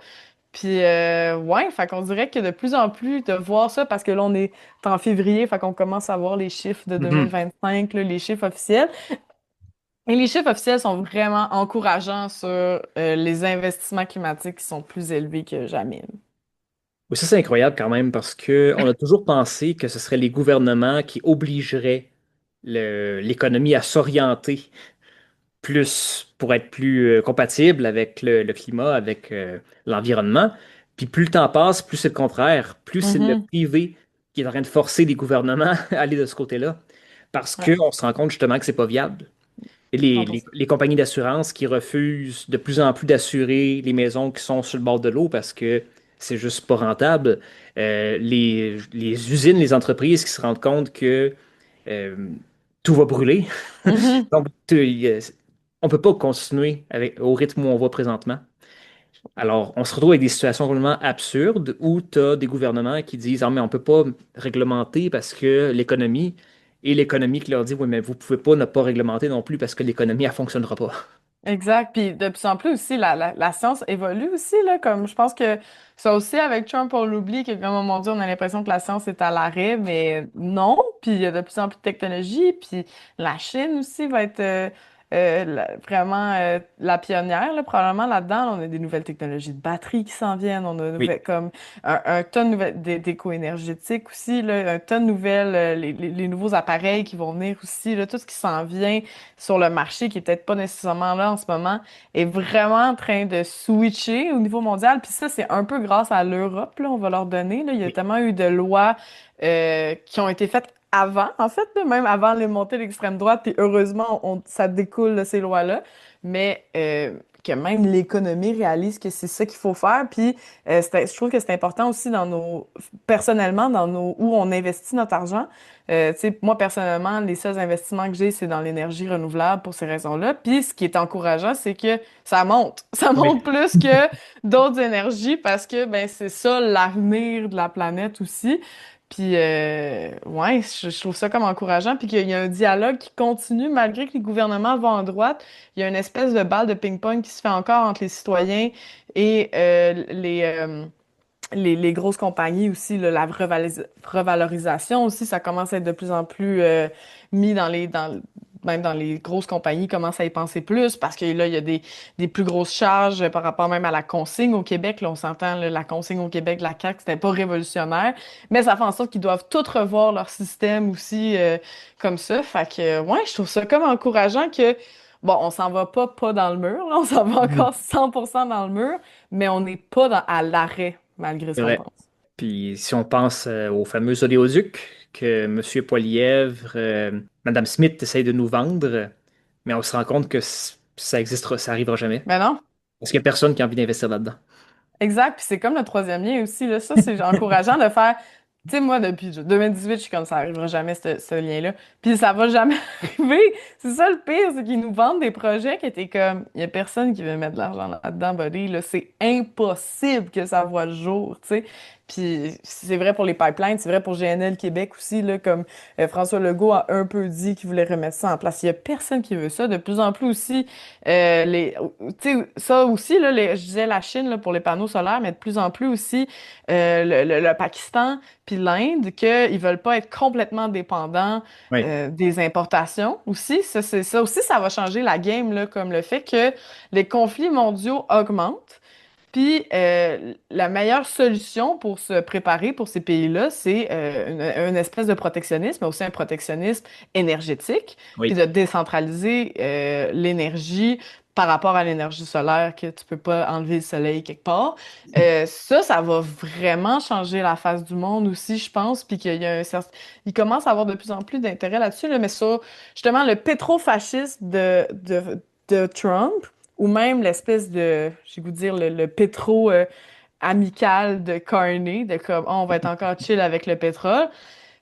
Puis, ouais, fait qu'on dirait que de plus en plus de voir ça, parce que là, on est en février, fait qu'on commence à voir les chiffres de Mhm. 2025, là, les chiffres officiels. Et les chiffres officiels sont vraiment encourageants sur les investissements climatiques qui sont plus élevés que jamais. Oui, ça c'est incroyable quand même parce que on a toujours pensé que ce serait les gouvernements qui obligeraient l'économie à s'orienter plus pour être plus compatible avec le climat, avec l'environnement. Puis plus le temps passe, plus c'est le contraire. Plus c'est le Mhm. privé qui est en train de forcer les gouvernements à aller de ce côté-là. Parce Ouais, qu'on se rend compte justement que c'est pas viable. Et les, 100%. les compagnies d'assurance qui refusent de plus en plus d'assurer les maisons qui sont sur le bord de l'eau parce que c'est juste pas rentable. Les usines, les entreprises qui se rendent compte que euh, tout va brûler. Mhm. Donc, on ne peut pas continuer au rythme où on va présentement. Alors, on se retrouve avec des situations complètement absurdes où tu as des gouvernements qui disent: Ah, mais on ne peut pas réglementer parce que l'économie, et l'économie qui leur dit: Oui, mais vous ne pouvez pas ne pas réglementer non plus parce que l'économie, elle ne fonctionnera pas. Exact. Puis de plus en plus aussi, la science évolue aussi, là, comme je pense que ça aussi avec Trump, on l'oublie, qu'à un moment donné, on a l'impression que la science est à l'arrêt, mais non. Puis il y a de plus en plus de technologies. Puis la Chine aussi va être vraiment la pionnière, là, probablement là-dedans. On a des nouvelles technologies de batterie qui s'en viennent. On a Oui. comme un tas de nouvelles d'éco-énergétiques aussi, là, un tas de nouvelles, les nouveaux appareils qui vont venir aussi, là, tout ce qui s'en vient sur le marché, qui est peut-être pas nécessairement là en ce moment, est vraiment en train de switcher au niveau mondial. Puis ça, c'est un peu grâce à l'Europe, là, on va leur donner. Là. Il y a Oui. tellement eu de lois qui ont été faites avant, en fait, là, même avant les montées de l'extrême droite. Puis heureusement, ça découle de ces lois-là. Mais que même l'économie réalise que c'est ça qu'il faut faire. Puis je trouve que c'est important aussi personnellement, où on investit notre argent. Tu sais, moi, personnellement, les seuls investissements que j'ai, c'est dans l'énergie renouvelable pour ces raisons-là. Puis ce qui est encourageant, c'est que ça monte. Ça Oui. monte plus que d'autres énergies parce que, ben, c'est ça l'avenir de la planète aussi. Puis, ouais, je trouve ça comme encourageant. Puis qu'il y a un dialogue qui continue malgré que les gouvernements vont en droite. Il y a une espèce de balle de ping-pong qui se fait encore entre les citoyens et les grosses compagnies aussi. Là, revalorisation aussi, ça commence à être de plus en plus mis même dans les grosses compagnies, commencent à y penser plus parce que là, il y a des plus grosses charges par rapport même à la consigne au Québec. Là, on s'entend, là, la consigne au Québec, la CAQ, c'était pas révolutionnaire, mais ça fait en sorte qu'ils doivent tout revoir leur système aussi comme ça. Fait que, ouais, je trouve ça comme encourageant que, bon, on s'en va pas dans le mur, là, on s'en va Mhm. encore 100% dans le mur, mais on n'est pas à l'arrêt, malgré C'est ce qu'on vrai. pense. Puis si on pense aux fameux oléoducs que M. Poilievre, Mme Smith essayent de nous vendre, mais on se rend compte que ça existera, ça arrivera jamais. Mais non. Parce qu'il n'y a personne qui a envie d'investir là-dedans. Exact, puis c'est comme le troisième lien aussi, là. Ça, c'est encourageant de faire. Tu sais, moi, depuis 2018, je suis comme ça arrivera jamais, ce lien-là. Puis ça va jamais arriver. C'est ça le pire, c'est qu'ils nous vendent des projets qui étaient comme, il y a personne qui veut mettre de l'argent là-dedans, buddy. Là, c'est impossible que ça voit le jour, tu sais. Puis c'est vrai pour les pipelines, c'est vrai pour GNL Québec aussi, là, comme François Legault a un peu dit qu'il voulait remettre ça en place. Il y a personne qui veut ça. De plus en plus aussi, tu sais, ça aussi, là, je disais la Chine là, pour les panneaux solaires, mais de plus en plus aussi le Pakistan puis l'Inde, qu'ils veulent pas être complètement dépendants Oui. des importations aussi. Ça aussi, ça va changer la game, là, comme le fait que les conflits mondiaux augmentent. Puis la meilleure solution pour se préparer pour ces pays-là, c'est une espèce de protectionnisme, mais aussi un protectionnisme énergétique, puis Oui. de décentraliser l'énergie par rapport à l'énergie solaire, que tu peux pas enlever le soleil quelque part. Ça va vraiment changer la face du monde aussi, je pense, puis qu'il y a il commence à avoir de plus en plus d'intérêt là-dessus, là, mais sur justement le pétrofascisme de Trump, ou même l'espèce de, j'ai goût de dire, le pétro amical de Carney, de comme, oh, on va être encore chill avec le pétrole,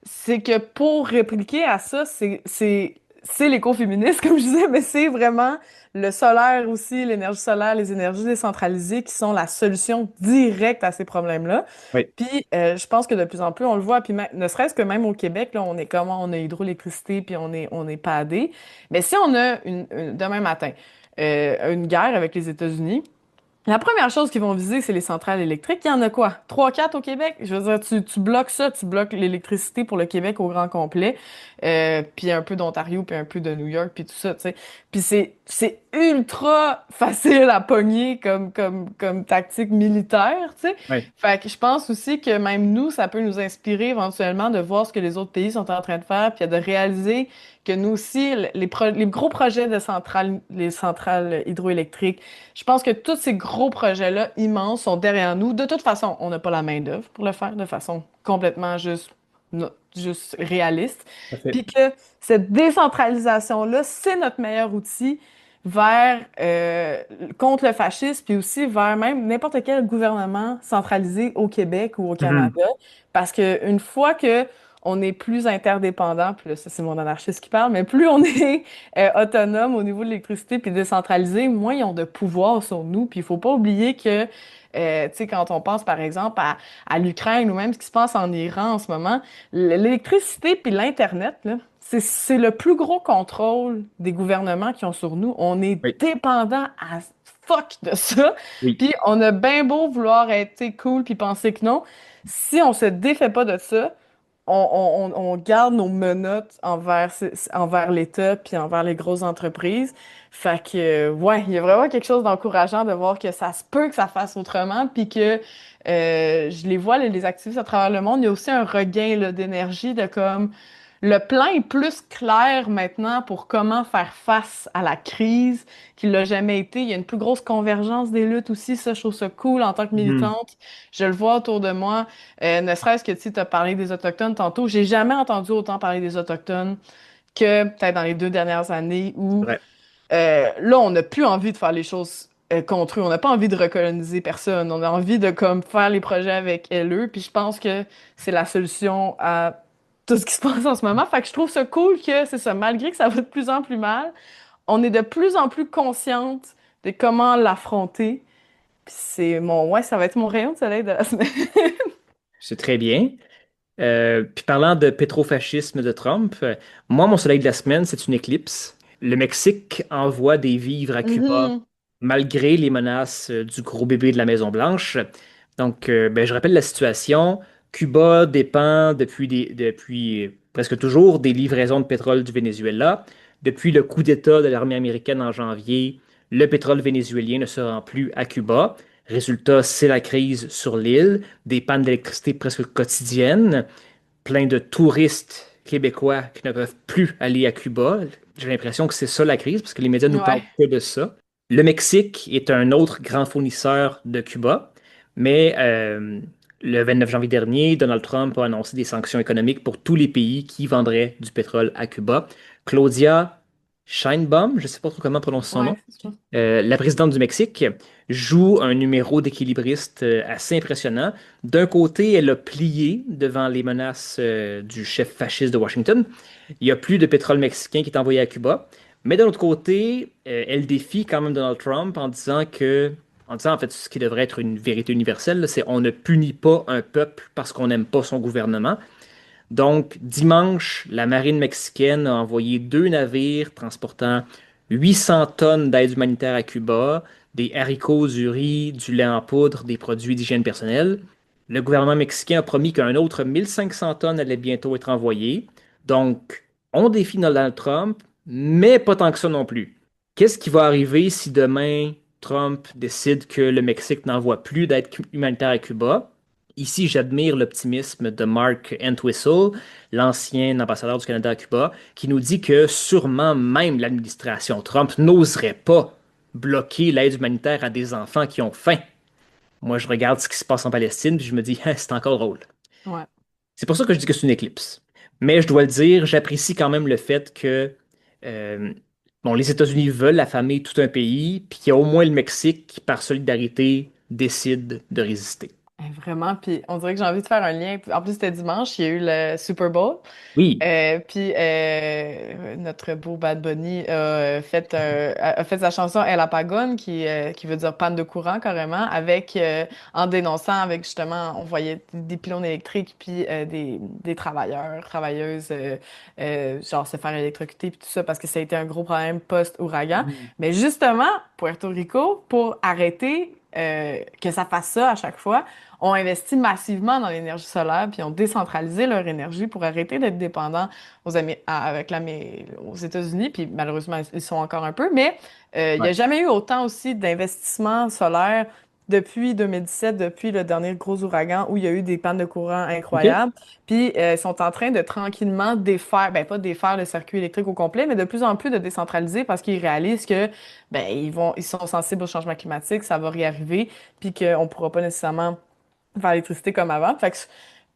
c'est que pour répliquer à ça, c'est l'écoféministe, comme je disais, mais c'est vraiment le solaire aussi, l'énergie solaire, les énergies décentralisées qui sont la solution directe à ces problèmes-là. Oui. Puis, je pense que de plus en plus, on le voit, puis ne serait-ce que même au Québec, là, on a hydroélectricité, puis on est padé. Mais si on a demain matin une guerre avec les États-Unis, la première chose qu'ils vont viser, c'est les centrales électriques. Il y en a quoi? Trois, quatre au Québec? Je veux dire, tu bloques ça, tu bloques l'électricité pour le Québec au grand complet, puis un peu d'Ontario, puis un peu de New York, puis tout ça, tu sais. Puis c'est ultra facile à pogner comme tactique militaire, tu sais. Oui. Fait que je pense aussi que même nous, ça peut nous inspirer éventuellement de voir ce que les autres pays sont en train de faire, puis de réaliser que nous aussi, les gros projets de centrales, les centrales hydroélectriques, je pense que tous ces gros projets-là immenses sont derrière nous. De toute façon, on n'a pas la main-d'œuvre pour le faire de façon complètement juste réaliste. Parfait. Puis que cette décentralisation-là, c'est notre meilleur outil vers contre le fascisme, puis aussi vers même n'importe quel gouvernement centralisé au Québec ou au Mhm. Canada. Parce que une fois que on est plus interdépendant, puis là, ça c'est mon anarchiste qui parle, mais plus on est autonome au niveau de l'électricité puis décentralisé, moins ils ont de pouvoir sur nous. Puis il faut pas oublier que, tu sais, quand on pense par exemple à l'Ukraine ou même ce qui se passe en Iran en ce moment, l'électricité puis l'Internet, là, c'est le plus gros contrôle des gouvernements qui ont sur nous. On est Oui. dépendant à fuck de ça. Oui. Puis on a bien beau vouloir être tu sais, cool puis penser que non. Si on se défait pas de ça, on garde nos menottes envers l'État puis envers les grosses entreprises. Fait que, ouais, il y a vraiment quelque chose d'encourageant de voir que ça se peut que ça fasse autrement, puis que je les vois, les activistes à travers le monde, il y a aussi un regain là, d'énergie, de comme, le plan est plus clair maintenant pour comment faire face à la crise qu'il l'a jamais été. Il y a une plus grosse convergence des luttes aussi, ça, je trouve ça cool en tant que Mhm. militante. Je le vois autour de moi. Ne serait-ce que tu as parlé des Autochtones tantôt. J'ai jamais entendu autant parler des Autochtones que peut-être dans les 2 dernières années où C'est vrai. là, on n'a plus envie de faire les choses contre eux. On n'a pas envie de recoloniser personne. On a envie de comme faire les projets avec eux. Puis je pense que c'est la solution à tout ce qui se passe en ce moment. Fait que je trouve ça cool que c'est ça, malgré que ça va de plus en plus mal, on est de plus en plus consciente de comment l'affronter. Puis ouais, ça va être mon rayon de soleil de la semaine. C'est très bien. Puis parlant de pétrofascisme de Trump, moi, mon soleil de la semaine, c'est une éclipse. Le Mexique envoie des vivres à Cuba Mhm. malgré les menaces du gros bébé de la Maison-Blanche. Donc, ben, je rappelle la situation. Cuba dépend depuis presque toujours des livraisons de pétrole du Venezuela. Depuis le coup d'État de l'armée américaine en janvier, le pétrole vénézuélien ne se rend plus à Cuba. Résultat, c'est la crise sur l'île, des pannes d'électricité presque quotidiennes, plein de touristes québécois qui ne peuvent plus aller à Cuba. J'ai l'impression que c'est ça la crise, parce que les médias nous parlent Ouais. que de ça. Le Mexique est un autre grand fournisseur de Cuba, mais le 29 janvier dernier, Donald Trump a annoncé des sanctions économiques pour tous les pays qui vendraient du pétrole à Cuba. Claudia Sheinbaum, je ne sais pas trop comment prononcer son nom, Ouais, c'est ça. la présidente du Mexique, joue un numéro d'équilibriste assez impressionnant. D'un côté, elle a plié devant les menaces du chef fasciste de Washington. Il n'y a plus de pétrole mexicain qui est envoyé à Cuba. Mais d'un autre côté, elle défie quand même Donald Trump en disant en fait ce qui devrait être une vérité universelle, là, c'est on ne punit pas un peuple parce qu'on n'aime pas son gouvernement. Donc, dimanche, la marine mexicaine a envoyé 2 navires transportant 800 tonnes d'aide humanitaire à Cuba, des haricots, du riz, du lait en poudre, des produits d'hygiène personnelle. Le gouvernement mexicain a promis qu'un autre 1500 tonnes allaient bientôt être envoyées. Donc, on défie Donald Trump, mais pas tant que ça non plus. Qu'est-ce qui va arriver si demain Trump décide que le Mexique n'envoie plus d'aide humanitaire à Cuba? Ici, j'admire l'optimisme de Mark Entwistle, l'ancien ambassadeur du Canada à Cuba, qui nous dit que sûrement même l'administration Trump n'oserait pas bloquer l'aide humanitaire à des enfants qui ont faim. Moi, je regarde ce qui se passe en Palestine, puis je me dis, ah, c'est encore drôle. Ouais. C'est pour ça que je dis que c'est une éclipse. Mais je dois le dire, j'apprécie quand même le fait que euh, bon, les États-Unis veulent affamer tout un pays, puis qu'il y a au moins le Mexique qui, par solidarité, décide de résister. Vraiment, puis on dirait que j'ai envie de faire un lien. En plus, c'était dimanche, il y a eu le Super Bowl. Oui, Puis notre beau Bad Bunny a fait sa chanson El Apagón qui veut dire panne de courant carrément avec en dénonçant avec justement on voyait des pylônes électriques puis des travailleuses genre se faire électrocuter puis tout ça parce que ça a été un gros problème post-ouragan. Mais justement Puerto Rico pour arrêter que ça fasse ça à chaque fois ont investi massivement dans l'énergie solaire, puis ont décentralisé leur énergie pour arrêter d'être dépendants aux États-Unis, puis malheureusement, ils sont encore un peu, mais il n'y a ouais. jamais eu autant aussi d'investissements solaires depuis 2017, depuis le dernier gros ouragan où il y a eu des pannes de courant OK? incroyables. Puis ils sont en train de tranquillement défaire, ben pas défaire le circuit électrique au complet, mais de plus en plus de décentraliser parce qu'ils réalisent que ben ils sont sensibles au changement climatique, ça va réarriver, puis qu'on pourra pas nécessairement faire l'électricité comme avant. Fait que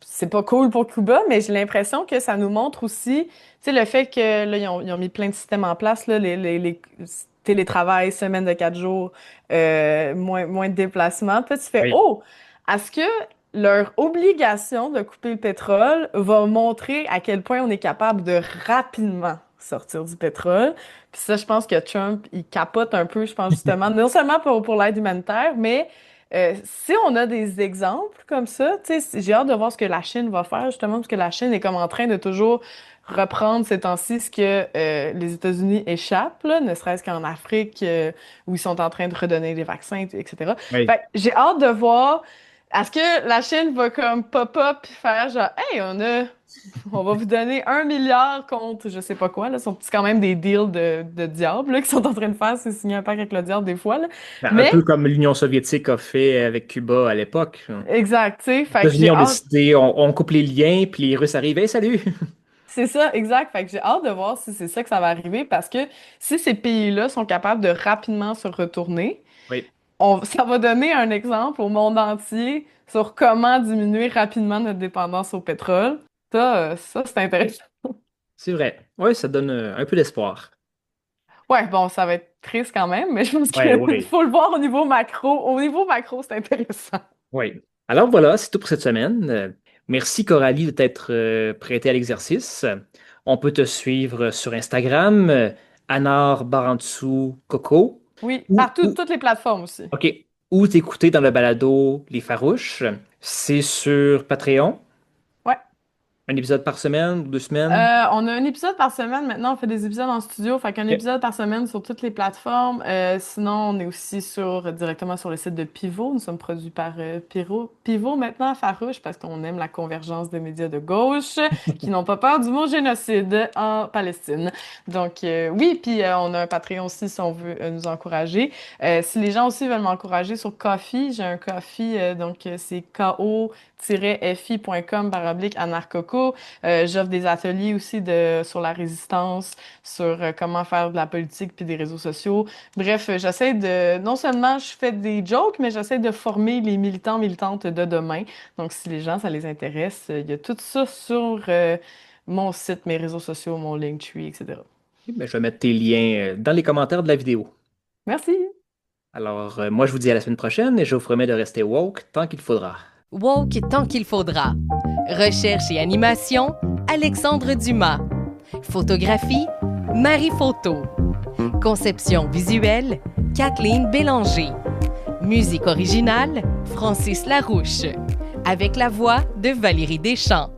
c'est pas cool pour Cuba, mais j'ai l'impression que ça nous montre aussi, tu sais, le fait que là, ils ont mis plein de systèmes en place, là, les télétravail, semaine de 4 jours, moins de déplacements. Puis là, tu fais, Oui. oh, est-ce que leur obligation de couper le pétrole va montrer à quel point on est capable de rapidement sortir du pétrole? Puis ça, je pense que Trump, il capote un peu, je pense justement, non seulement pour l'aide humanitaire, mais si on a des exemples comme ça, tu sais, j'ai hâte de voir ce que la Chine va faire, justement, parce que la Chine est comme en train de toujours reprendre ces temps-ci ce que les États-Unis échappent, là, ne serait-ce qu'en Afrique, où ils sont en train de redonner les vaccins, etc. Oui. Fait que j'ai hâte de voir, est-ce que la Chine va comme pop-up et faire genre, hey, on va vous donner 1 milliard contre je sais pas quoi, là. C'est quand même des deals de diable, là, qu'ils sont en train de faire, c'est signer un pacte avec le diable des fois, là. Ben, un Mais peu comme l'Union soviétique a fait avec Cuba à l'époque. exact, tu sais. Les Fait que États-Unis j'ai ont hâte. décidé, on coupe les liens, puis les Russes arrivent, hey, salut! C'est ça, exact. Fait que j'ai hâte de voir si c'est ça que ça va arriver parce que si ces pays-là sont capables de rapidement se retourner, Oui, ça va donner un exemple au monde entier sur comment diminuer rapidement notre dépendance au pétrole. Ça c'est intéressant. c'est vrai. Oui, ça donne un peu d'espoir. Ouais, bon, ça va être triste quand même, mais je pense Ouais, qu'il ouais. faut le voir au niveau macro. Au niveau macro, c'est intéressant. Oui. Alors voilà, c'est tout pour cette semaine. Merci Coralie de t'être prêtée à l'exercice. On peut te suivre sur Instagram, Anar Barantsou Coco, Oui, ou, partout, ou, toutes les plateformes aussi. OK, ou t'écouter dans le balado Les Farouches. C'est sur Patreon, Ouais. un épisode par semaine ou 2 semaines. On a un épisode par semaine maintenant, on fait des épisodes en studio, fait qu'un OK. épisode par semaine sur toutes les plateformes. Sinon, on est aussi directement sur le site de Pivot. Nous sommes produits par Pivot maintenant, Farouche, parce qu'on aime la convergence des médias de gauche qui n'ont pas peur du mot génocide en Palestine. Donc oui, puis on a un Patreon aussi si on veut nous encourager. Si les gens aussi veulent m'encourager sur Ko-fi, j'ai un Ko-fi, c'est ko-fi.com/anarcoco. J'offre des ateliers aussi sur la résistance, sur comment faire de la politique puis des réseaux sociaux. Bref, j'essaie non seulement je fais des jokes, mais j'essaie de former les militants, militantes de demain. Donc, si les gens, ça les intéresse, il y a tout ça sur mon site, mes réseaux sociaux, mon Linktree, etc. Ben, je vais mettre tes liens dans les commentaires de la vidéo. Merci! Alors, moi, je vous dis à la semaine prochaine et je vous promets de rester woke tant qu'il faudra. Woke tant qu'il faudra. Recherche et animation, Alexandre Dumas. Photographie, Marie Photo. Conception visuelle, Kathleen Bélanger. Musique originale, Francis Larouche. Avec la voix de Valérie Deschamps.